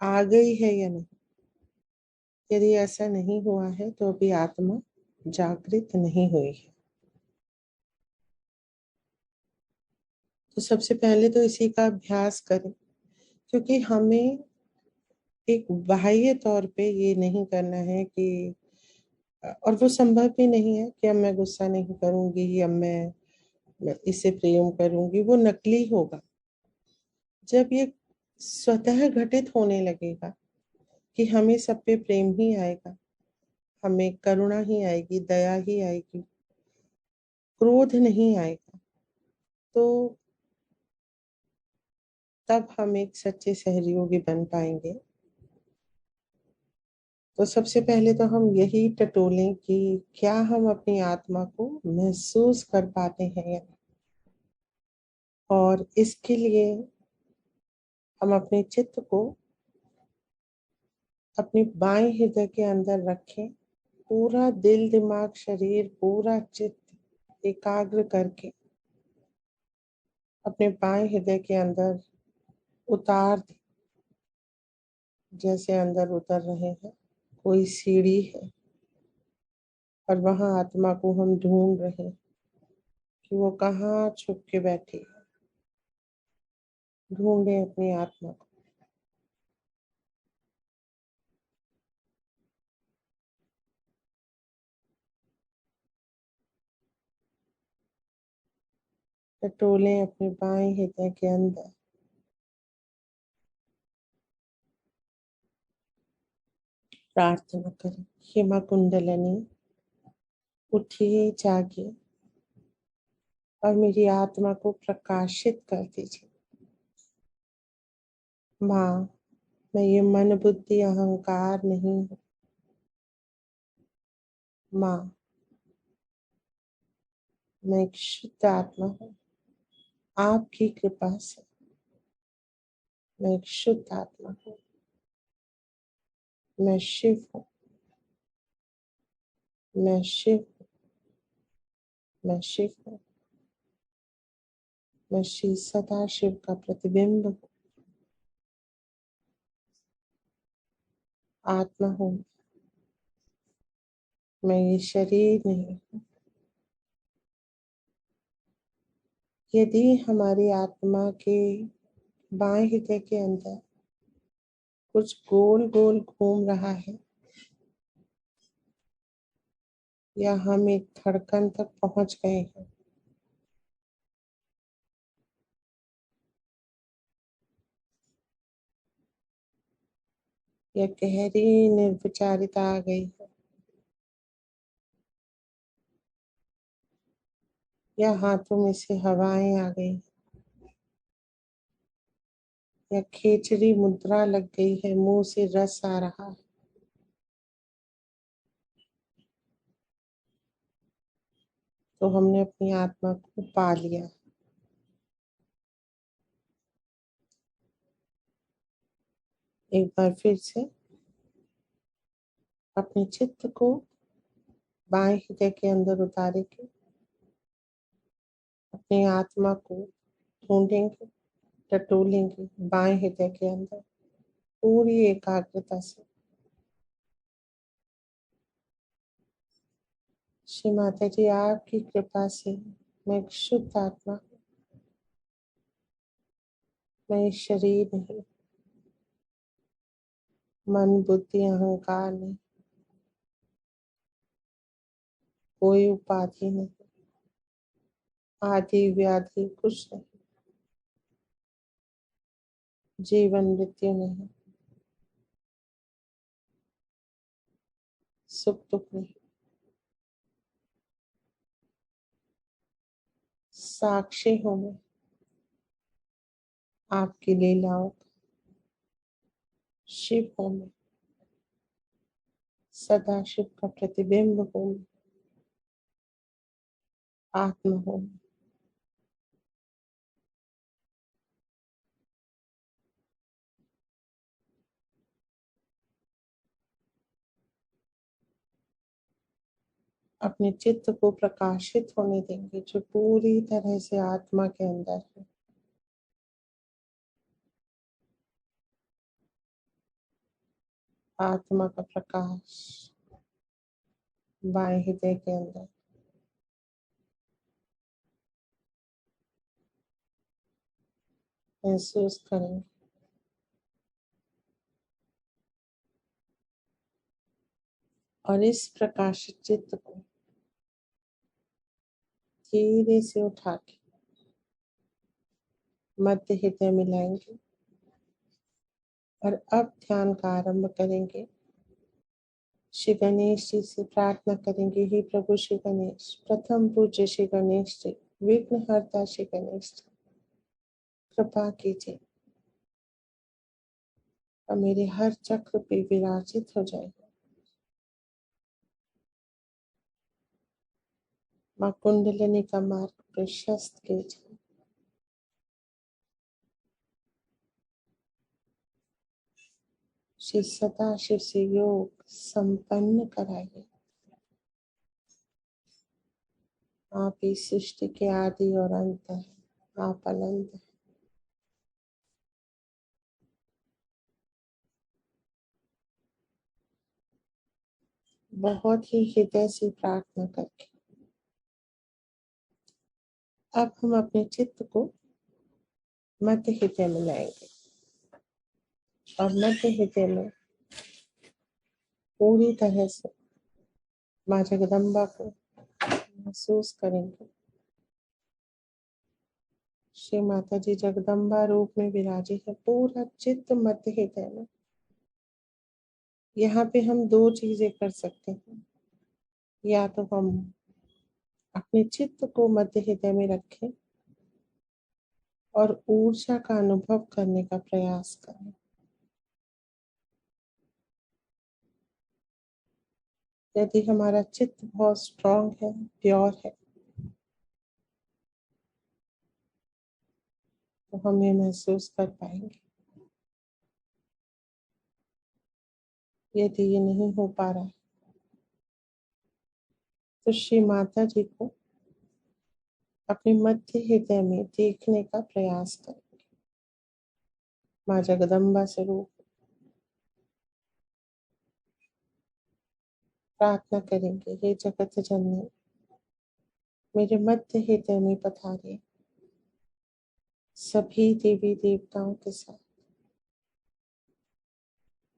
आ गई है या नहीं। यदि ऐसा नहीं हुआ है तो अभी आत्मा जागृत नहीं हुई है। तो सबसे पहले तो इसी का अभ्यास करें, क्योंकि हमें एक बाह्य तौर पे ये नहीं करना है कि, और वो संभव भी नहीं है कि अब मैं गुस्सा नहीं करूंगी, अब मैं इससे प्रेम करूंगी, वो नकली होगा। जब ये स्वतः घटित होने लगेगा कि हमें सब पे प्रेम ही आएगा, हमें करुणा ही आएगी, दया ही आएगी, क्रोध नहीं आएगा, तो तब हम एक सच्चे सहयोगी बन पाएंगे। तो सबसे पहले तो हम यही टटोलें कि क्या हम अपनी आत्मा को महसूस कर पाते हैं या नहीं। और इसके लिए हम अपने चित्त को अपने बाएं हृदय के अंदर रखें, पूरा दिल, दिमाग, शरीर, पूरा चित्त एकाग्र करके अपने बाएं हृदय के अंदर उतार दें। जैसे अंदर उतर रहे हैं, कोई सीढ़ी है और वहां आत्मा को हम ढूंढ रहे हैं कि वो कहाँ छुप के बैठी है। ढूंढे अपनी आत्मा को। टटोलें अपने बाएं हृदय के अंदर। प्रार्थना करें, हे मां कुंडलनी, उठिए, जागिए और मेरी आत्मा को प्रकाशित कर दीजिए। माँ, मैं ये मन, बुद्धि, अहंकार नहीं हूँ। माँ, मैं एक शुद्ध आत्मा हूँ। आपकी कृपा से मैं एक शुद्ध आत्मा हूँ। मैं शिव हूँ। मैं शिव हूँ। मैं शिव हूँ। मैं श्री सदाशिव का प्रतिबिंब हूँ। आत्मा हूँ। मैं ये शरीर नहीं हूँ। यदि हमारी आत्मा के बाएं हृदय के अंदर कुछ गोल गोल घूम रहा है या हम एक धड़कन तक पहुंच गए हैं, या गहरी निर्विचारिता आ गई है, या हाथों में से हवाएं आ गई, या खेचरी मुद्रा लग गई है, मुंह से रस आ रहा है, तो हमने अपनी आत्मा को पा लिया। एक बार फिर से अपने चित्त को बाएं हृदय के अंदर उतारेंगे, अपनी आत्मा को ढूंढेंगे, टटोलेंगे बाएं हृदय के अंदर पूरी एकाग्रता से। श्री माता जी, आपकी कृपा से मैं एक शुद्ध आत्मा हूँ, मैं शरीर नहीं, मन बुद्धि अहंकार नहीं, कोई उपाधि नहीं, आदि व्याधि कुछ नहीं, जीवन मृत्यु नहीं, सुख दुख नहीं, साक्षी हूँ मैं आपकी लीलाओं का, शिव हूँ मैं, सदा शिव का प्रतिबिंब हूँ मैं, आत्मा हूँ मैं। अपने चित्त को प्रकाशित होने देंगे जो पूरी तरह से आत्मा के अंदर है। आत्मा का प्रकाश बाएं हृदय के अंदर महसूस करेंगे। और इस प्रकाशित चित्त को धीरे से उठा के मध्य हृदय में लाएंगे और अब ध्यान का आरंभ करेंगे। श्री गणेश जी से प्रार्थना करेंगे, हे प्रभु श्री गणेश, प्रथम पूज्य श्री गणेश जी, विघ्नहर्ता श्री गणेश जी, कृपा कीजिए और मेरे हर चक्र पे विराजित हो जाए। माँ कुंडलिनी का मार्ग प्रशस्त कीजिए। श्री सदाशिव से योग संपन्न कराइए। आप इस सृष्टि के आदि और अंत हैं, आप अनंत हैं। बहुत ही हृदय से प्रार्थना करके अब हम अपने चित्त को मध्य हृदय में लाएंगे और मध्य हृदय में पूरी तरह से माँ जगदम्बा को महसूस करेंगे। श्री माता जी जगदम्बा रूप में विराजित है, पूरा चित्त मध्य हृदय में। यहाँ पे हम दो चीजें कर सकते हैं, या तो हम अपने चित्त को मध्य हृदय में रखें और ऊर्जा का अनुभव करने का प्रयास करें। यदि हमारा चित्त बहुत स्ट्रांग है, प्योर है, तो हम ये महसूस कर पाएंगे। यदि ये नहीं हो पा रहा है तो श्री माता जी को अपने मध्य हृदय में देखने का प्रयास करेंगे। माँ जगदम्बा स्वरूप प्रार्थना करेंगे, हे जगत जननी, मेरे मध्य हृदय में पधारिए सभी देवी देवताओं के साथ,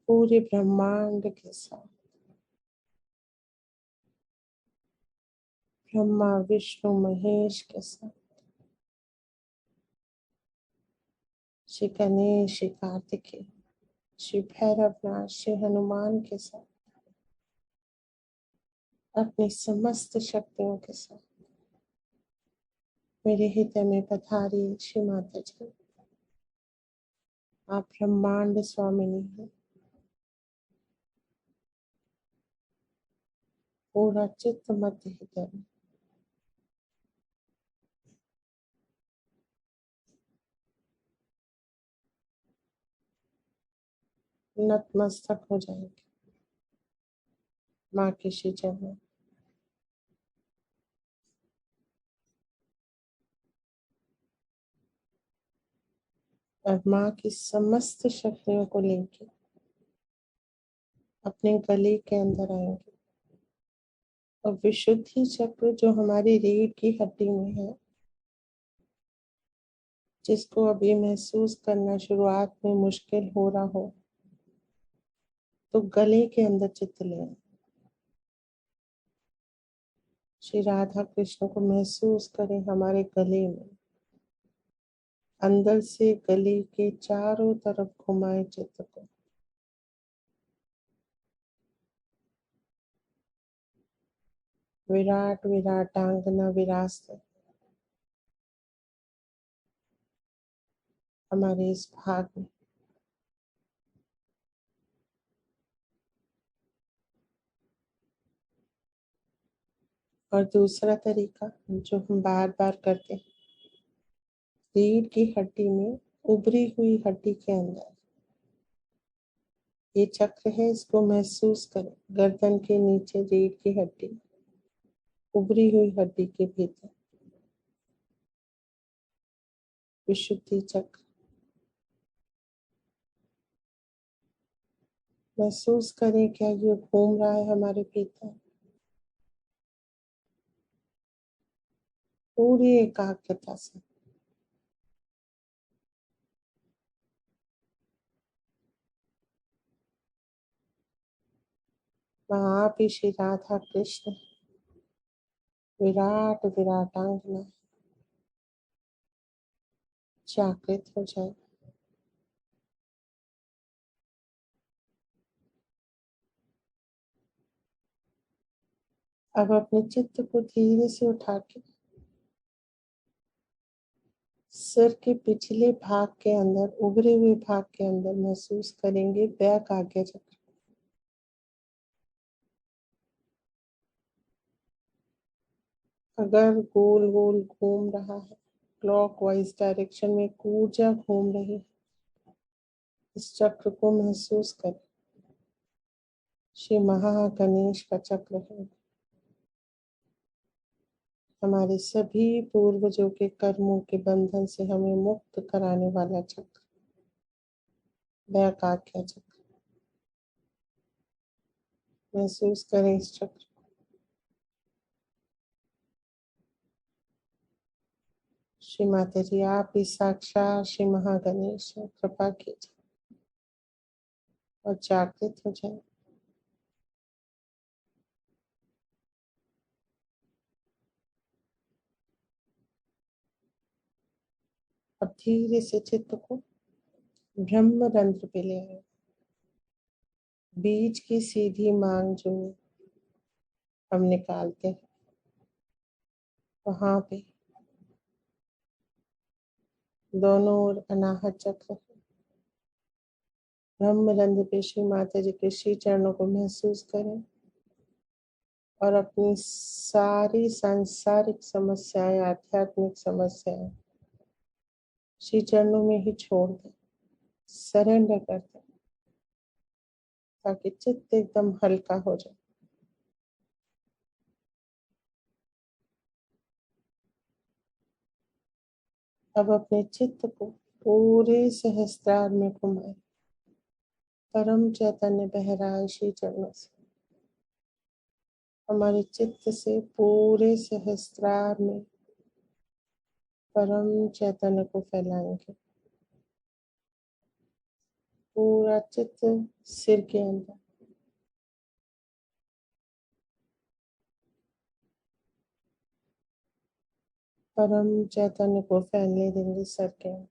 पूरे ब्रह्मांड के साथ, ब्रह्मा विष्णु महेश के साथ, श्री गणेश, श्री कार्तिकेय, श्री भैरवनाथ, श्री हनुमान के साथ, अपनी समस्त शक्तियों के साथ मेरे हृदय में पधारिए। श्री माता जी, आप ब्रह्मांड स्वामिनी हैं। पूरा चित्त मध्य हृदय में नतमस्तक हो जाएंगे माँ के श्री चरणों। और माँ की समस्त शक्तियों को लेके अपने गले के अंदर आएंगे और विशुद्धि चक्र जो हमारी रीढ़ की हड्डी में है, जिसको अभी महसूस करना शुरुआत में मुश्किल हो रहा हो, तो गले के अंदर चित्त लें। श्री राधा कृष्ण को महसूस करें हमारे गले में, अंदर से गले के चारों तरफ घुमाए चित्त को। विराट विराटांगना विरासत हमारे इस भाग में। और दूसरा तरीका जो हम बार बार करते हैं, रीढ़ की हड्डी में उभरी हुई हड्डी के अंदर ये चक्र है, इसको महसूस करें। गर्दन के नीचे रीढ़ की हड्डी, उभरी हुई हड्डी के भीतर विशुद्धि चक्र महसूस करें। क्या ये घूम रहा है हमारे भीतर? पूरी एकाग्रता से। वहां भी श्री राधा कृष्ण विराट विराटांगना जागृत हो जाए। अब अपने चित्त को धीरे से उठा के सिर के पिछले भाग के अंदर, उभरे हुए भाग के अंदर महसूस करेंगे बैक आज्ञा चक्र। अगर गोल गोल घूम रहा है, क्लॉकवाइज डायरेक्शन में ऊर्जा घूम रही है, इस चक्र को महसूस करें। श्री महागणेश का चक्र है, हमारे सभी पूर्वजों के कर्मों के बंधन से हमें मुक्त कराने वाला चक्र, बैक आज्ञा चक्र। महसूस करें इस चक्र। श्री माता जी, आप ही साक्षात श्री महागणेश हैं, कृपा कीजिए और जागृत हो जाए। अब धीरे से चित्त को ब्रह्म रंध्र पे ले आए। बीच की सीधी मांग जो हम निकालते हैं, वहां पे दोनों ओर अनाहत चक्र है। ब्रह्म रंध्र पे श्री माता जी के श्री चरणों को महसूस करें और अपनी सारी सांसारिक समस्याएं, आध्यात्मिक समस्याएं श्री चरणों में ही छोड़ दें, सरेंडर कर दें, ताकि चित्त एकदम हल्का हो जाए। अब अपने चित्त को पूरे सहस्त्रार में घुमाए। परम चैतन्य बह रहा है श्री चरणों से। हमारे चित्त से पूरे सहस्त्रार में परम चैतन्य को फैलाएंगे। पूरा चित्त सिर के अंदर, परम चैतन्य को फैलने देंगे सर के अंदर।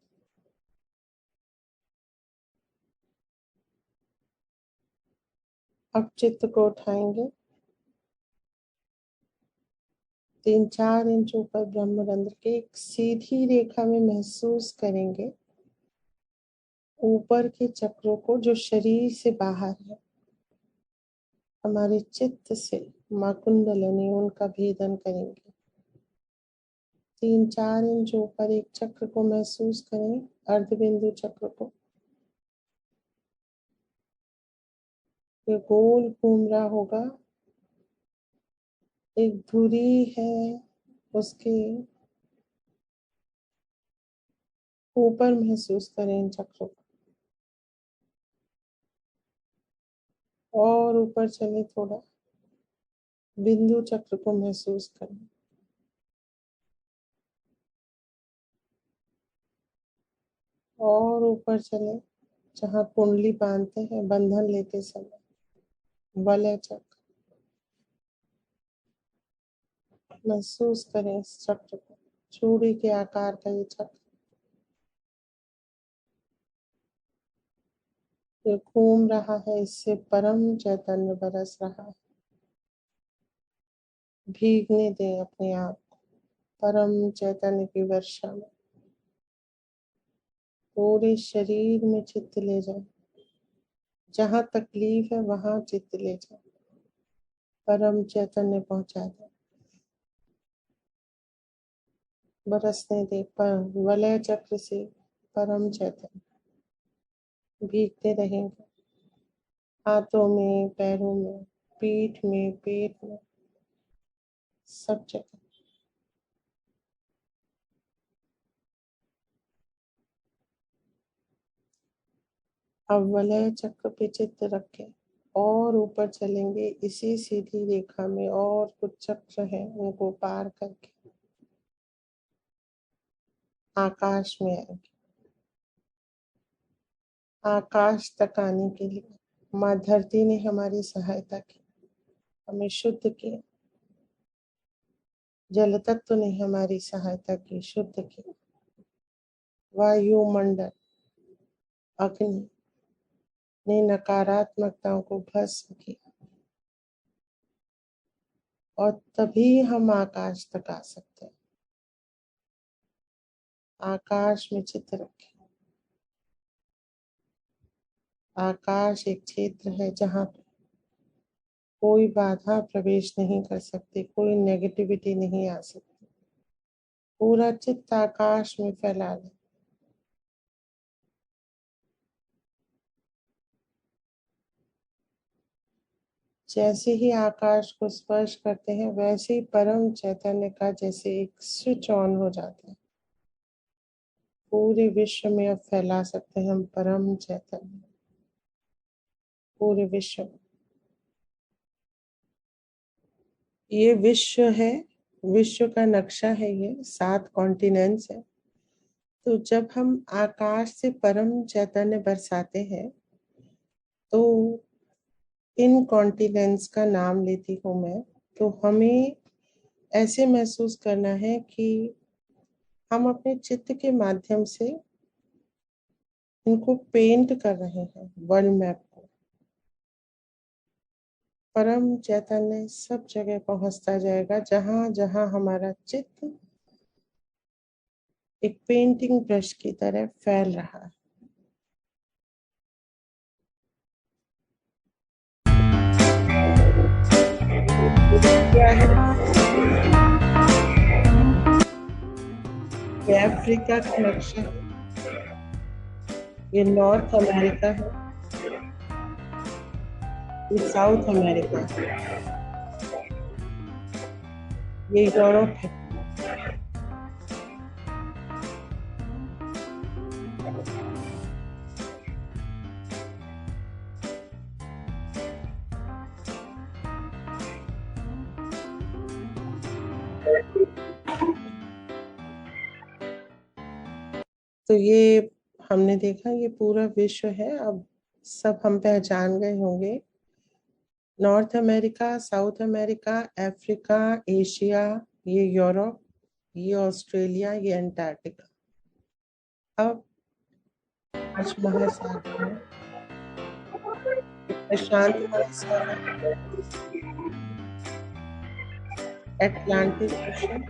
अब चित्त को उठाएंगे, 3-4 इंच ऊपर ब्रह्मरंध्र के एक सीधी रेखा में महसूस करेंगे ऊपर के चक्रों को जो शरीर से बाहर है। हमारे चित्त से मां कुंडलिनी, उनका भेदन करेंगे। 3-4 इंच ऊपर एक चक्र को महसूस करें, अर्धबिंदु चक्र को। ये गोल घूम रहा होगा, एक धुरी है, उसके ऊपर महसूस करें इन चक्रों को, और ऊपर चले थोड़ा, बिंदु चक्र को महसूस करें, और ऊपर चले जहाँ कुंडली बांधते हैं बंधन लेते समय, वलय चक्र महसूस करें इस चक्र को, चूड़ी के आकार का ये चक्र जो घूम रहा है, इससे परम चैतन्य बरस रहा है। भीगने दें अपने आप को परम चैतन्य की वर्षा में, पूरे शरीर में चित्त ले जाए, जहाँ तकलीफ है वहां चित्त ले जाए, परम चैतन्य पहुंचा दे, बरसने दे पर वलय चक्र से परम चैतन्य। भीगते रहेंगे हाथों में, पैरों में, पीठ में, पेट में, सब जगह। अब वलय चक्र पे चित्त रखें और ऊपर चलेंगे इसी सीधी रेखा में, और कुछ चक्र हैं उनको पार करके आकाश में आएंगे। आकाश तक आने के लिए माँ धरती ने हमारी सहायता की, हमें शुद्ध किया। जल तत्व ने हमारी सहायता की, शुद्ध की। वायुमंडल, अग्नि ने नकारात्मकताओं को भस्म किया, और तभी हम आकाश तक आ सकते हैं। आकाश में चित्त रखें। आकाश एक क्षेत्र है जहाँ कोई बाधा प्रवेश नहीं कर सकती, कोई नेगेटिविटी नहीं आ सकती। पूरा चित्त आकाश में फैला लें। जैसे ही आकाश को स्पर्श करते हैं वैसे ही परम चैतन्य का जैसे एक स्विच ऑन हो जाता है। पूरे विश्व में अब फैला सकते हैं हम परम चैतन्य, पूरे विश्व में। ये विश्व है, विश्व का नक्शा है, ये 7 कॉन्टिनेंट्स है। तो जब हम आकाश से परम चैतन्य बरसाते हैं तो इन कॉन्टिनेंट्स का नाम लेती हूँ मैं, तो हमें ऐसे महसूस करना है कि हम अपने चित्त के माध्यम से इनको पेंट कर रहे हैं, वर्ल्ड मैप को। परम चैतन्य सब जगह पहुंचता जाएगा, जहां जहां हमारा चित्त एक पेंटिंग ब्रश की तरह फैल रहा है। क्या है? ये अफ्रीका का नक्शा है, ये नॉर्थ अमेरिका है, ये साउथ अमेरिका है, ये यूरोप है। तो ये हमने देखा, ये पूरा विश्व है। अब सब हम पहचान गए होंगे, north America, South America, Africa, Asia, ये यूरोप, ये ऑस्ट्रेलिया, ये अंटार्कटिका। अब 5 महासागर हैं, प्रशांत महासागर, Atlantic ocean,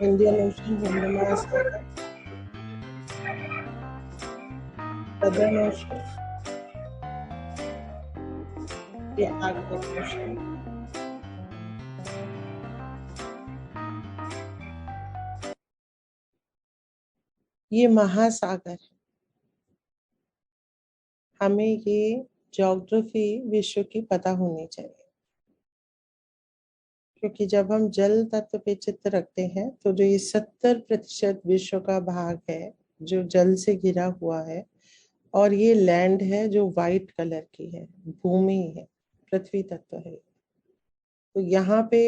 Indian ocean, Hind महासागर, सदर्न ओशन, ये आर्कटिक ओशन। ये महासागर है। हमें ये ज्योग्राफी विश्व की पता होनी चाहिए, क्योंकि जब हम जल तत्व पे चित्त रखते हैं तो जो ये 70% विश्व का भाग है जो जल से घिरा हुआ है, और ये लैंड है जो वाइट कलर की है, भूमि है, पृथ्वी तत्व है। तो यहाँ पे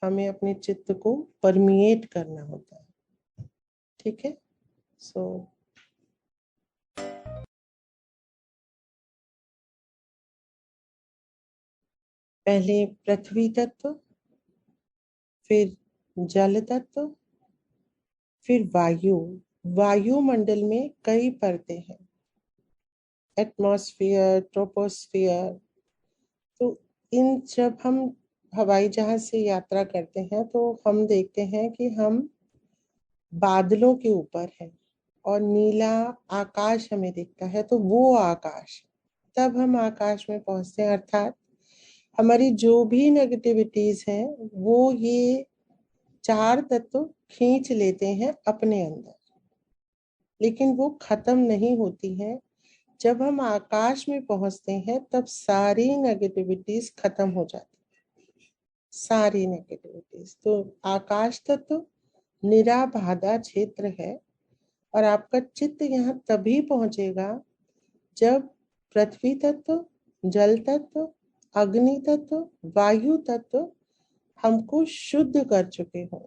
हमें अपने चित्त को परमिएट करना होता है। ठीक है, सो पहले पृथ्वी तत्व, फिर जल तत्व, फिर वायु। वायुमंडल में कई परतें हैं, एटमॉस्फेयर, ट्रोपोस्फियर। तो इन जब हम हवाई जहाज से यात्रा करते हैं तो हम देखते हैं कि हम बादलों के ऊपर हैं और नीला आकाश हमें दिखता है, तो वो आकाश। तब हम आकाश में पहुंचते हैं, अर्थात हमारी जो भी नेगेटिविटीज हैं वो ये चार तत्व खींच लेते हैं अपने अंदर, लेकिन वो खत्म नहीं होती हैं। जब हम आकाश में पहुंचते हैं तब सारी नेगेटिविटीज खत्म हो जाती हैं, सारी नेगेटिविटीज। तो आकाश तत्व निराबाधा क्षेत्र है, और आपका चित्त यहाँ तभी पहुंचेगा जब पृथ्वी तत्व, जल तत्व, अग्नि तत्व, वायु तत्व हमको शुद्ध कर चुके हों,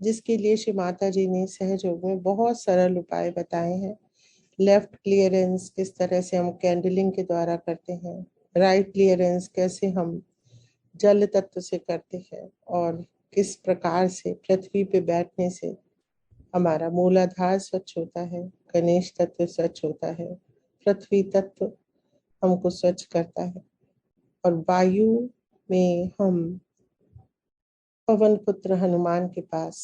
जिसके लिए श्री माता जी ने सहज योग में बहुत सरल उपाय बताए हैं। लेफ्ट क्लियरेंस किस तरह से हम कैंडलिंग के द्वारा करते हैं, राइट क्लियरेंस कैसे हम जल तत्व से करते हैं, और किस प्रकार से पृथ्वी पे बैठने से हमारा मूलाधार स्वच्छ होता है, गणेश तत्व स्वच्छ होता है, पृथ्वी तत्व हमको स्वच्छ करता है, और वायु में हम पवन पुत्र हनुमान के पास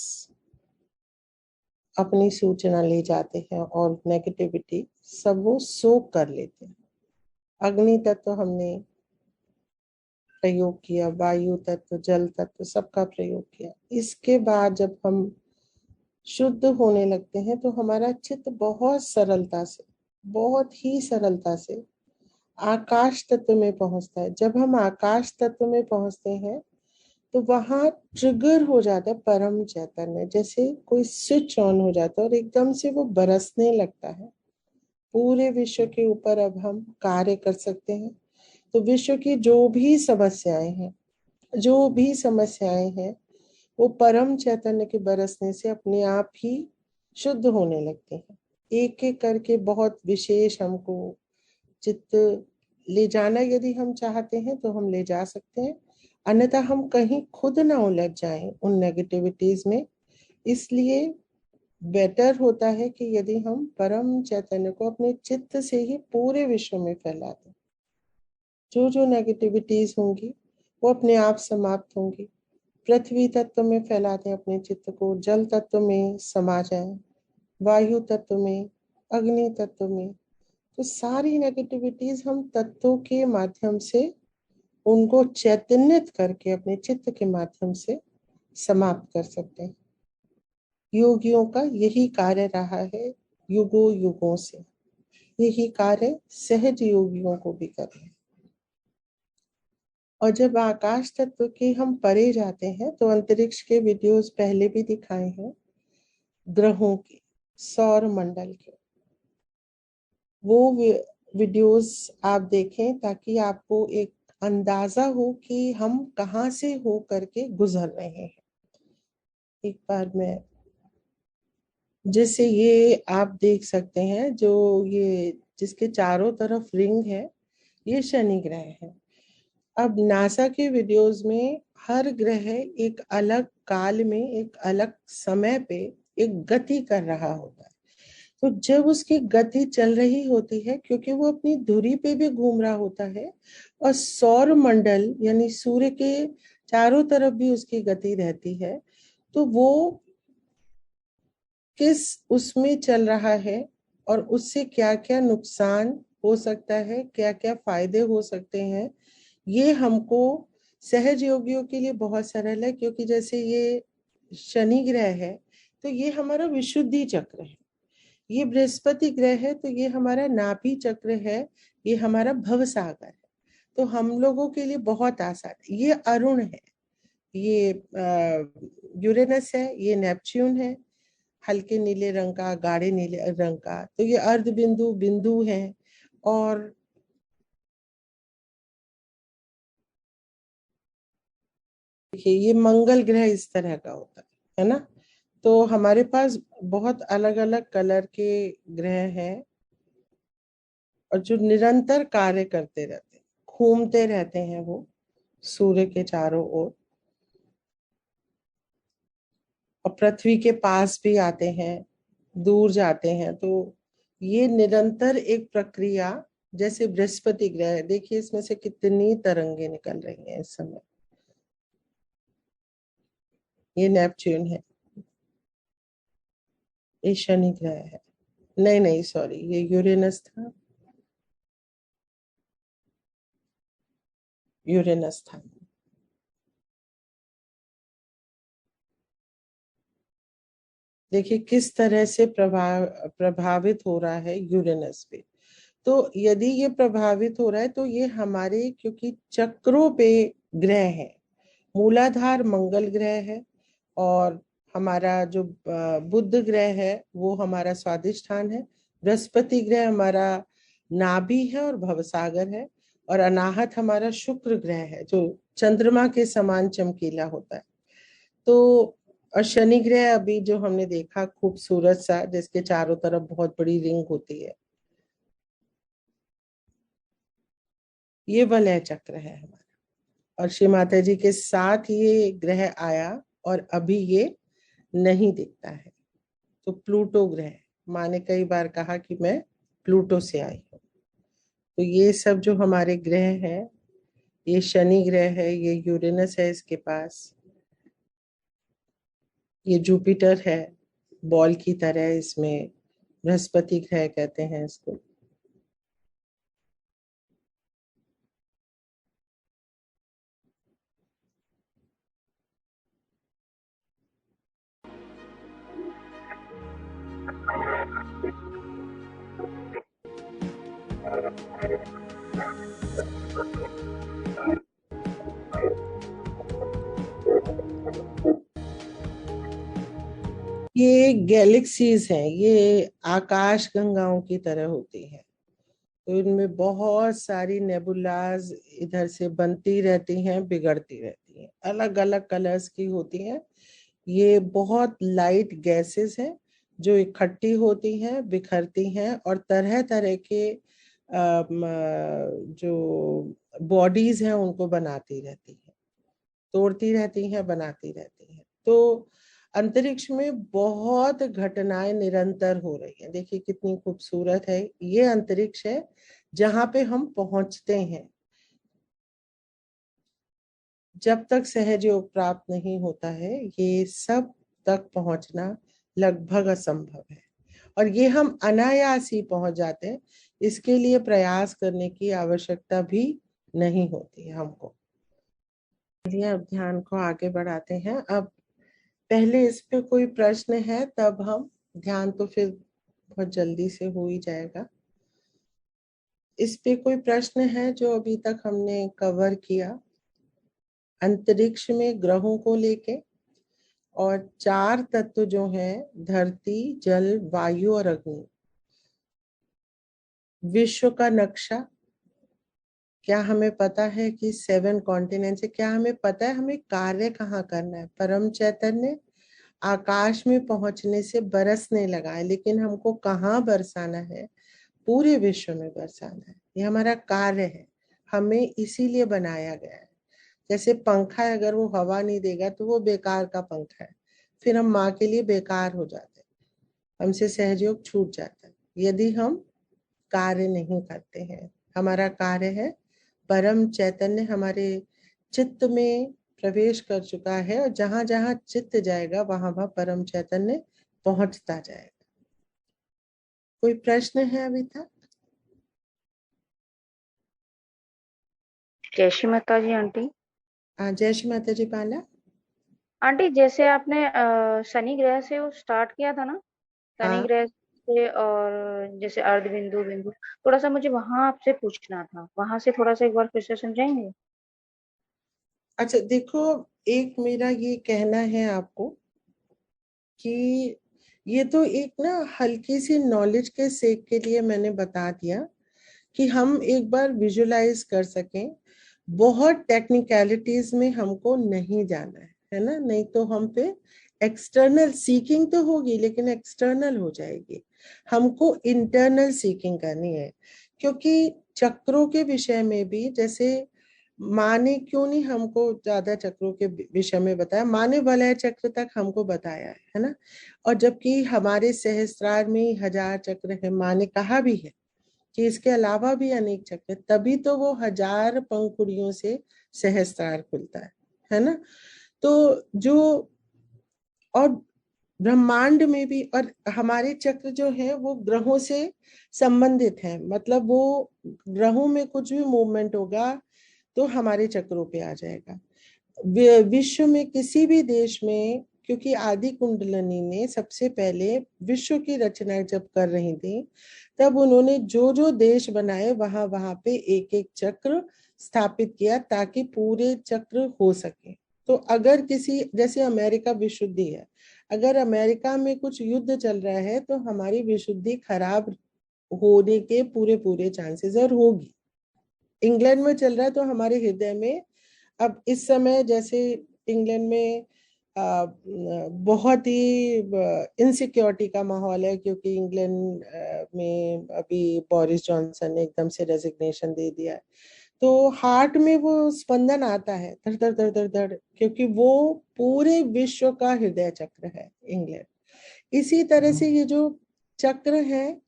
अपनी सूचना ले जाते हैं और नेगेटिविटी सब वो सोख कर लेते हैं। अग्नि तत्व हमने प्रयोग किया, वायु तत्व, जल तत्व सबका प्रयोग किया। इसके बाद जब हम शुद्ध होने लगते हैं तो हमारा चित्त बहुत सरलता से, बहुत ही सरलता से आकाश तत्व में पहुंचता है। जब हम आकाश तत्व में पहुंचते हैं तो वहां ट्रिगर हो जाता है परम चैतन्य, जैसे कोई स्विच ऑन हो जाता है और एकदम से वो बरसने लगता है। पूरे विश्व के ऊपर अब हम कार्य कर सकते हैं। तो विश्व की जो भी समस्याएं हैं, जो भी समस्याएं हैं, वो परम चैतन्य के बरसने से अपने आप ही शुद्ध होने लगते हैं। एक एक करके बहुत विशेष हमको चित्त ले जाना यदि हम चाहते हैं तो हम ले जा सकते हैं, अन्यथा हम कहीं खुद ना उलझ जाएं उन नेगेटिविटीज में। इसलिए बेटर होता है कि यदि हम परम चैतन्य को अपने चित्त से ही पूरे विश्व में फैला दें। जो जो नेगेटिविटीज होंगी वो अपने आप समाप्त होंगी। पृथ्वी तत्व में फैला दें अपने चित्त को, जल तत्व में समा जाएं, वायु तत्व में, अग्नि तत्व में। तो सारी नेगेटिविटीज हम तत्वों के माध्यम से उनको चैतन्यत करके अपने चित्त के माध्यम से समाप्त कर सकते हैं। योगियों का यही कार्य रहा है युगों युगों से, यही कार्य सहज योगियों को भी कर रहे हैं। और जब आकाश तत्व के हम परे जाते हैं तो अंतरिक्ष के वीडियोस पहले भी दिखाए हैं, ग्रहों के, सौर मंडल के, वो वीडियोस आप देखें ताकि आपको एक अंदाजा हो कि हम कहाँ से हो करके गुजर रहे हैं। एक बार मैं, जैसे ये आप देख सकते हैं, जो ये जिसके चारों तरफ रिंग है, ये शनि ग्रह है। अब नासा के वीडियोस में हर ग्रह एक अलग काल में, एक अलग समय पे एक गति कर रहा होता है। तो जब उसकी गति चल रही होती है, क्योंकि वो अपनी धुरी पे भी घूम रहा होता है और सौर मंडल यानी सूर्य के चारों तरफ भी उसकी गति रहती है, तो वो किस उसमें चल रहा है और उससे क्या क्या नुकसान हो सकता है, क्या क्या फायदे हो सकते हैं, ये हमको सहज योगियों के लिए बहुत सरल है। क्योंकि जैसे ये शनि ग्रह है तो ये हमारा विशुद्धि चक्र है, ये बृहस्पति ग्रह है तो ये हमारा नाभि चक्र है, ये हमारा भव सागर है। तो हम लोगों के लिए बहुत आसान है। ये अरुण है, ये यूरेनस है, ये नेपच्यून है, हल्के नीले रंग का, गाढ़े नीले रंग का। तो ये अर्ध बिंदु बिंदु है। और देखिए ये मंगल ग्रह इस तरह का होता है ना। तो हमारे पास बहुत अलग अलग कलर के ग्रह हैं और जो निरंतर कार्य करते रहते हैं, घूमते रहते हैं वो सूर्य के चारों ओर, और पृथ्वी के पास भी आते हैं, दूर जाते हैं। तो ये निरंतर एक प्रक्रिया, जैसे बृहस्पति ग्रह है, देखिए इसमें से कितनी तरंगे निकल रही हैं इस समय। ये नेपच्यून है, ये शनि ग्रह है, नहीं नहीं सॉरी, ये यूरेनस था, यूरेनस था। देखिए किस तरह से प्रभावित हो रहा है यूरेनस पे। तो यदि ये प्रभावित हो रहा है तो ये हमारे, क्योंकि चक्रों पे ग्रह है, मूलाधार मंगल ग्रह है, और हमारा जो बुध ग्रह है वो हमारा स्वादिष्ठान है, बृहस्पति ग्रह हमारा नाभि है और भवसागर है, और अनाहत हमारा शुक्र ग्रह है जो चंद्रमा के समान चमकीला होता है। तो और शनि ग्रह अभी जो हमने देखा खूबसूरत सा, जिसके चारों तरफ बहुत बड़ी रिंग होती है, ये वलय चक्र है हमारा। और श्री माता जी के साथ ये ग्रह आया और अभी ये नहीं दिखता है। तो प्लूटो ग्रह, माँ ने कई बार कहा कि मैं प्लूटो से आई हूँ। तो ये सब जो हमारे ग्रह हैं, ये शनि ग्रह है, ये यूरेनस है इसके पास, ये जुपिटर है बॉल की तरह, इसमें बृहस्पति ग्रह कहते हैं इसको। ये गैलेक्सीज हैं, ये आकाश गंगाओं की तरह होती हैं। तो इनमें बहुत सारी नेबुलाज इधर से बनती रहती हैं, बिगड़ती रहती हैं, अलग अलग कलर्स की होती हैं। ये बहुत लाइट गैसेस हैं जो इकट्ठी होती हैं, बिखरती हैं, और तरह तरह के जो बॉडीज हैं उनको बनाती रहती हैं, तोड़ती रहती हैं, बनाती रहती हैं। तो अंतरिक्ष में बहुत घटनाएं निरंतर हो रही हैं। देखिए कितनी खूबसूरत है ये अंतरिक्ष है जहां पे हम पहुंचते हैं। जब तक सहज योग प्राप्त नहीं होता है, ये सब तक पहुंचना लगभग असंभव है, और ये हम अनायास ही पहुंच जाते हैं। इसके लिए प्रयास करने की आवश्यकता भी नहीं होती है हमको। अब ध्यान को आगे बढ़ाते हैं। अब पहले इस पे कोई प्रश्न है तब हम, ध्यान तो फिर बहुत जल्दी से हो ही जाएगा। इस पे कोई प्रश्न है जो अभी तक हमने कवर किया अंतरिक्ष में ग्रहों को लेके, और 4 तत्व जो हैं, धरती, जल, वायु और अग्नि, विश्व का नक्शा, क्या हमें पता है कि 7 कॉन्टिनेंट्स है? क्या हमें पता है हमें कार्य कहाँ करना है? परम चैतन्य आकाश में पहुंचने से बरसने लगा है, लेकिन हमको कहाँ बरसाना है? पूरे विश्व में बरसाना है। ये हमारा कार्य है, हमें इसीलिए बनाया गया है। जैसे पंखा है, अगर वो हवा नहीं देगा तो वो बेकार का पंखा है, फिर हम माँ के लिए बेकार हो जाते हैं, हमसे सहयोग छूट जाता है यदि हम कार्य नहीं करते हैं। हमारा कार्य है, परम चैतन्य हमारे चित्त में प्रवेश कर चुका है, और जहां जहां चित्त जाएगा वहां वहां परम चैतन्य पहुंचता जाएगा। कोई प्रश्न है अभी तक? जय श्री माता जी आंटी। जय श्री माता जी। पाला आंटी, जैसे आपने शनि ग्रह से वो स्टार्ट किया था ना, शनि ग्रह से, और जैसे अर्ध बिंदु बिंदु, थोड़ा सा मुझे वहां आपसे पूछना था, वहां से थोड़ा सा एक बार फिर से समझाएंगे? अच्छा देखो, एक मेरा ये कहना है आपको कि ये तो एक ना हल्की सी नॉलेज के सेक के लिए मैंने बता दिया कि हम एक बार विजुलाइज कर सकें। बहुत टेक्निकलिटीज में हमको नहीं जाना है ना, नहीं तो हम पे एक्सटर्नल सीकिंग तो होगी लेकिन एक्सटर्नल हो जाएगी। हमको इंटरनल सीकिंग करनी है, क्योंकि चक्रों के विषय में भी जैसे माँ ने क्यों नहीं हमको ज्यादा चक्रों के विषय में बताया, माँ ने वलय चक्र तक हमको बताया है ना, और जबकि हमारे सहस्त्रार में 1000 चक्र है। माँ ने कहा भी है कि इसके अलावा भी अनेक चक्र, तभी तो वो 1000 पंखुड़ियों से सहस्त्रार खुलता है ना। तो जो और ब्रह्मांड में भी, और हमारे चक्र जो है वो ग्रहों से संबंधित है, मतलब वो ग्रहों में कुछ भी मूवमेंट होगा तो हमारे चक्रों पे आ जाएगा। विश्व में किसी भी देश में, क्योंकि आदि कुंडलनी ने सबसे पहले विश्व की रचना जब कर रही थी तब उन्होंने जो जो देश बनाए वहां वहां पे एक एक चक्र स्थापित किया ताकि पूरे चक्र हो सके। तो अगर किसी, जैसे अमेरिका विशुद्धि है, अगर अमेरिका में कुछ युद्ध चल रहा है तो हमारी विशुद्धि खराब होने के पूरे पूरे चांसेस और होगी। इंग्लैंड में चल रहा है तो हमारे हृदय में, अब इस समय जैसे इंग्लैंड में बहुत ही इनसिक्योरिटी का माहौल है, क्योंकि इंग्लैंड में अभी बोरिस जॉनसन ने एकदम से रेजिग्नेशन दे दिया है, तो हार्ट में वो स्पंदन आता है धड़ धड़ धड़ धड़ धड़, क्योंकि वो पूरे विश्व का हृदय चक्र है इंग्लैंड। इसी तरह से ये जो चक्र है,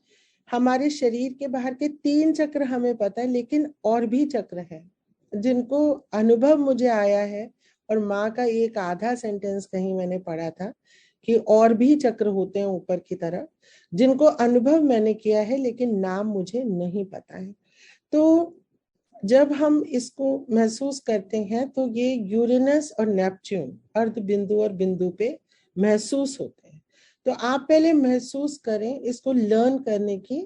हमारे शरीर के बाहर के 3 चक्र हमें पता है, लेकिन और भी चक्र हैं जिनको अनुभव मुझे आया है, और माँ का एक आधा सेंटेंस कहीं मैंने पढ़ा था कि और भी चक्र होते हैं ऊपर की तरफ, जिनको अनुभव मैंने किया है लेकिन नाम मुझे नहीं पता है। तो जब हम इसको महसूस करते हैं तो ये यूरेनस और नेपच्यून अर्ध बिंदु और बिंदु पे महसूस होते हैं। तो आप पहले महसूस करें, इसको लर्न करने की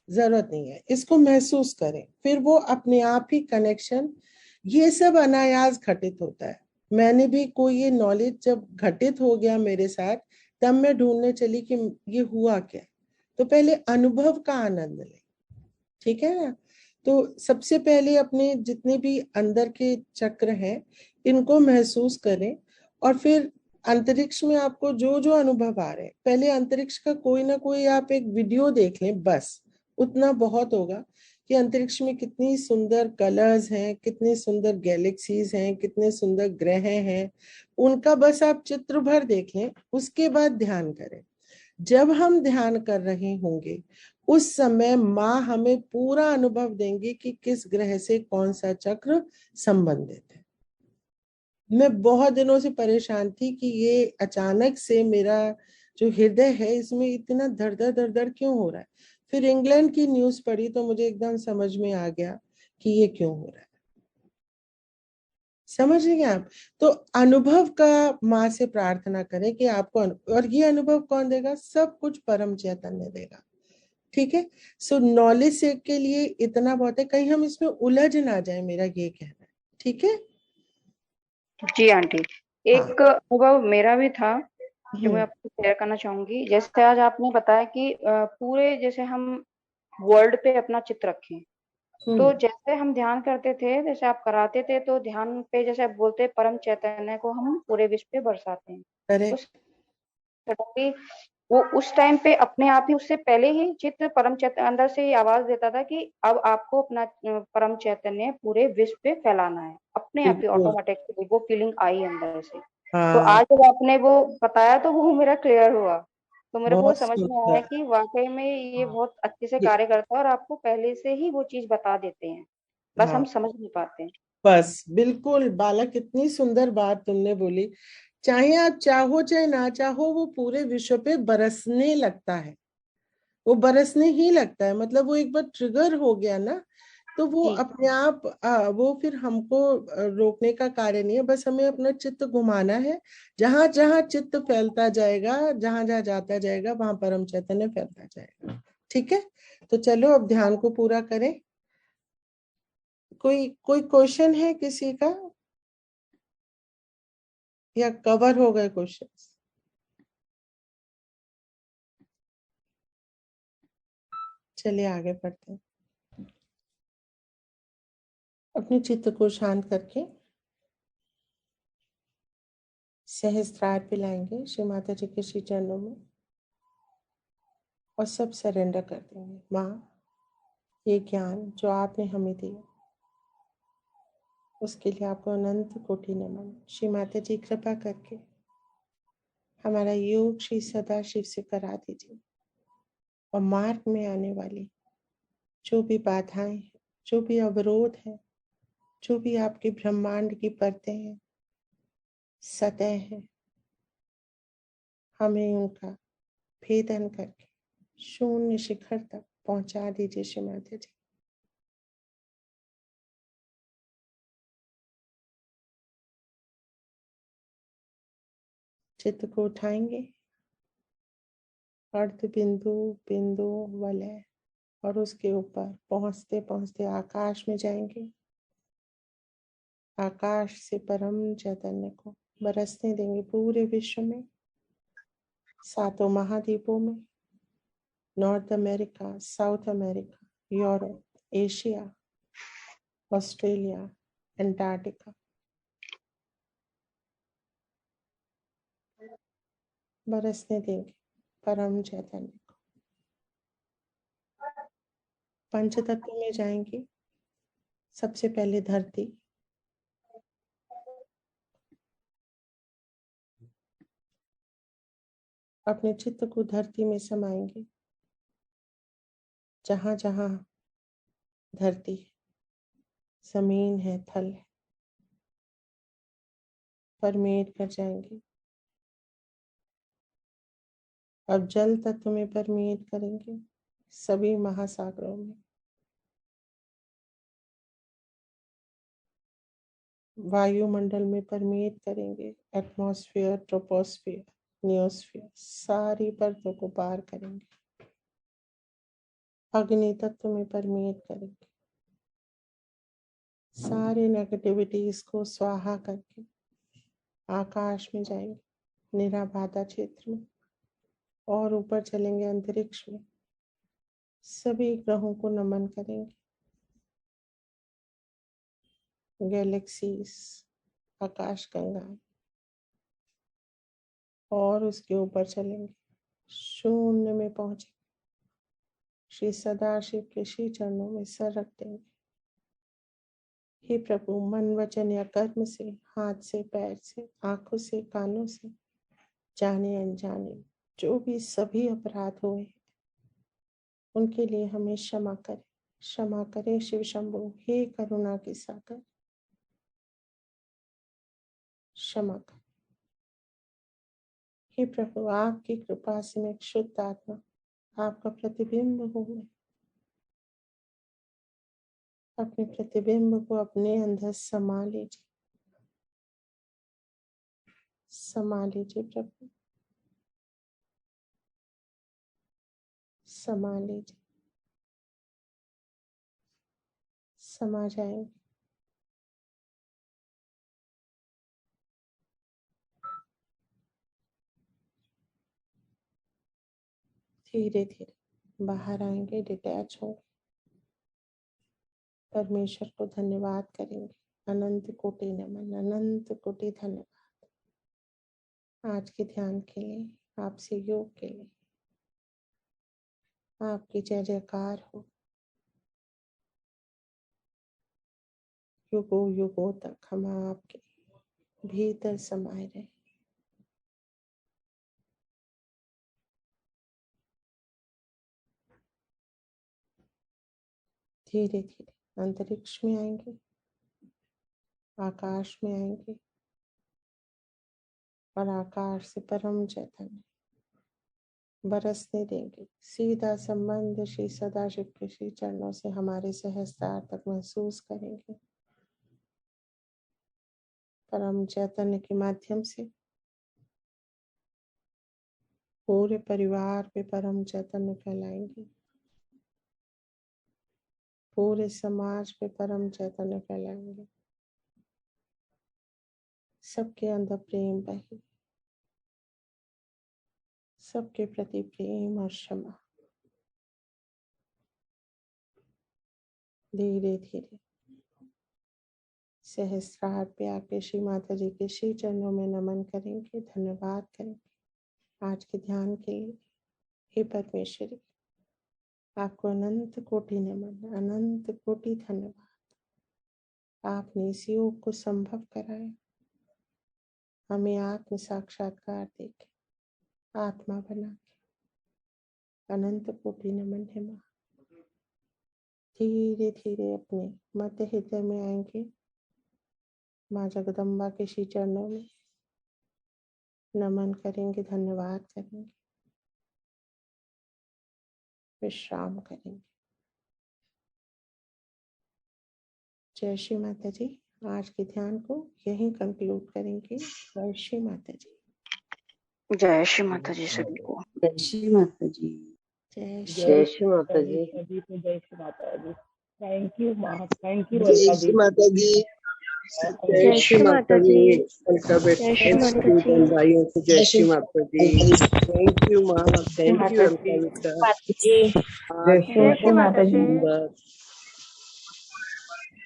जरूरत नहीं है, इसको महसूस करें, फिर वो अपने आप ही कनेक्शन, ये सब अनायास घटित होता है। मैंने भी कोई ये नॉलेज जब घटित हो गया मेरे साथ, तब मैं ढूंढने चली कि ये हुआ क्या। तो पहले अनुभव का आनंद लें, ठीक है ना। तो सबसे पहले अपने जितने भी अंदर के चक्र हैं इनको महसूस करें, और फिर अंतरिक्ष में आपको जो जो अनुभव आ रहे हैं, पहले अंतरिक्ष का कोई ना कोई आप एक वीडियो देख लें, बस उतना बहुत होगा कि अंतरिक्ष में कितनी सुंदर कलर्स हैं, कितनी सुंदर गैलेक्सीज हैं, कितने सुंदर ग्रह हैं, उनका बस आप चित्र भर देख लें, उसके बाद ध्यान करें। जब हम ध्यान कर रहे होंगे उस समय माँ हमें पूरा अनुभव देंगी कि किस ग्रह से कौन सा चक्र संबंधित है। मैं बहुत दिनों से परेशान थी कि ये अचानक से मेरा जो हृदय है इसमें इतना धड़ धड़ धड़ धड़ क्यों हो रहा है। फिर इंग्लैंड की न्यूज पढ़ी तो मुझे एकदम समझ में आ गया कि ये क्यों हो रहा है। समझ रहे हैं आप। तो अनुभव का माँ से प्रार्थना करें कि आपको और ये अनुभव कौन देगा, सब कुछ परम चैतन्य देगा, ठीक है। सो नॉलेज से के लिए इतना बहुत है, कहीं हम इसमें उलझ ना जाए, मेरा ये कहना है, ठीक है। जी आंटी, एक अनुभव मेरा भी था जो मैं आपको शेयर करना चाहूंगी। जैसे आज आपने बताया कि पूरे जैसे हम वर्ल्ड पे अपना चित्र रखें, तो जैसे हम ध्यान करते थे, जैसे आप कराते थे, तो ध्यान पे जैसे आप बोलते परम चैतन्य को हम पूरे विश्व पे बरसाते हैं, तो सडनली वो उस टाइम पे अपने आप ही, उससे पहले ही चित्र परम चैतन्य अंदर से ही आवाज देता था कि अब आपको अपना परम चैतन्य पूरे विश्व पे फैलाना है। अपने आप ही ऑटोमेटिकली वो फीलिंग आई अंदर से। तो आज जब आपने वो बताया तो वो मेरा क्लियर हुआ, तो मेरे को समझ में आया कि वाकई में ये बहुत अच्छे से कार्य करता है और आपको पहले से ही वो चीज बता देते हैं, बस हम समझ नहीं पाते हैं। बस बिल्कुल बालक, कितनी सुंदर बात तुमने बोली। चाहे आप चाहो चाहे ना चाहो, वो पूरे विश्व पे बरसने लगता है, वो बरसने ही लगता है, मतलब वो एक बार ट्रिगर हो गया ना तो वो अपने आप वो फिर हमको रोकने का कार्य नहीं है, बस हमें अपना चित्त घुमाना है। जहां जहां चित्त फैलता जाएगा, जहां जहां जाता जाएगा, वहां परम चैतन्य फैलता जाएगा, ठीक है। तो चलो अब ध्यान को पूरा करें। कोई कोई क्वेश्चन है किसी का, या कवर हो गए क्वेश्चंस? चलिए आगे बढ़ते हैं। अपने चित्त को शांत करके सहस्त्रार पिलाएंगे श्री माता जी के श्री चरणों में और सब सरेंडर कर देंगे। माँ, ये ज्ञान जो आपने हमें दिया उसके लिए आपको अनंत कोटि नमन। श्री माता जी कृपा करके हमारा योग श्री सदाशिव से करा दीजिए और मार्ग में आने वाली जो भी बाधाएं हैं, जो भी अवरोध है, जो भी आपके ब्रह्मांड की परतें हैं, सतह है, हमें उनका भेदन करके शून्य शिखर तक पहुंचा दीजिए श्री माता जी। चित्त को उठाएंगे, अर्ध बिंदु, बिंदु, वलय और उसके ऊपर पहुंचते पहुंचते आकाश में जाएंगे। आकाश से परम चैतन्य को बरसने देंगे पूरे विश्व में, सातों महाद्वीपों में, North America, South America, Europe, Asia, Australia, Antarctica, बरसने देंगे परम चैतन्य को। पंच तत्व में जाएंगे। सबसे पहले धरती, अपने चित्त को धरती में समाएंगे। जहां जहां धरती है, जमीन है, थल है, परमेट कर जाएंगे। अब जल तत्व में परमेट करेंगे, सभी महासागरों में। वायुमंडल में परमेट करेंगे, एटमॉस्फेयर, ट्रोपोस्फेयर, नियोस्फेयर, सारी परतों को पार करेंगे। अग्नि तत्व में परमेट करेंगे, सारी नेगेटिविटीज को स्वाहा करके आकाश में जाएंगे, निराबाधा क्षेत्र में, और ऊपर चलेंगे अंतरिक्ष में। सभी ग्रहों को नमन करेंगे। गैलेक्सीज, आकाश गंगाएं, और उसके ऊपर चलेंगे, शून्य में पहुंचे श्री सदाशिव के श्री चरणों में सर रख देंगे। हे प्रभु, मन, वचन या कर्म से, हाथ से, पैर से, आंखों से, कानों से, जाने अनजाने जो भी सभी अपराध हुए हैं उनके लिए हमें क्षमा करें। क्षमा करें शिव शंभु, हे करुणा के सागर, क्षमा करें। हे प्रभु, आपकी कृपा से मैं शुद्ध आत्मा, आपका प्रतिबिंब हूँ। मैं अपने प्रतिबिंब को अपने अंदर समा लीजिए, समा लीजिए प्रभु, समा लीजिए, समा जाएंगे। धीरे धीरे बाहर आएंगे, डिटैच होंगे, परमेश्वर को धन्यवाद करेंगे। अनंत कोटि नमन, अनंत कोटि धन्यवाद आज के ध्यान के लिए, आपसे योग के लिए। आपकी जय जयकार हो, युगों युगों तक हम आपके भीतर समाये रहे। धीरे धीरे अंतरिक्ष में आएंगे, आकाश में आएंगे, और आकाश से परम चैतन्य बरसने देंगे। सीधा संबंध श्री सदाशिव के श्री चरणों से हमारे सहस्त्रार तक महसूस करेंगे। परम चैतन्य के माध्यम से पूरे परिवार पे परम चैतन्य फैलाएंगे, पूरे समाज पे परम चैतन्य फैलाएंगे। सबके अंदर प्रेम बहे, सबके प्रति प्रेम और क्षमा। धीरे धीरे सहस्त्रार पे आके श्री माता जी के श्री चरणों में नमन करेंगे, धन्यवाद करेंगे आज के ध्यान के लिए। हे परमेश्वरी, आपको अनंत कोटि नमन, अनंत कोटि धन्यवाद। आपने इस योग को संभव कराया, हमें आत्म साक्षात्कार देके आत्मा बना के अनंत कोटि नमन है माँ। धीरे धीरे अपने मध्य हृदय में आएंगे, माँ जगदम्बा के श्री चरणों में नमन करेंगे, धन्यवाद करेंगे, विश्राम करेंगे। जय श्री माता जी। आज के ध्यान को यहीं कंक्लूड करेंगे। जय श्री माता जी। जय श्री माता जी सभी को। जय श्री माता जी। जय जय श्री माता जी। जय श्री माता जी। थैंक यू माँ, थैंक यू जय श्री माता जी। जय श्री माता जी। भाइयों को जय श्री माता जी। थैंक यू माँ, थैंक यू अलका बेटा। जय श्री माता जी।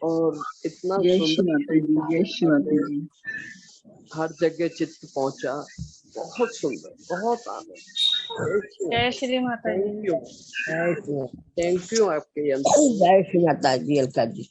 और इतना जय श्री सुंदर माता जी। जय श्री माता जी। हर जगह चित्त पहुंचा, बहुत सुंदर, बहुत आनंद। जय श्री माता जी। थैंक यू आपके। जय श्री माता जी अलका जी।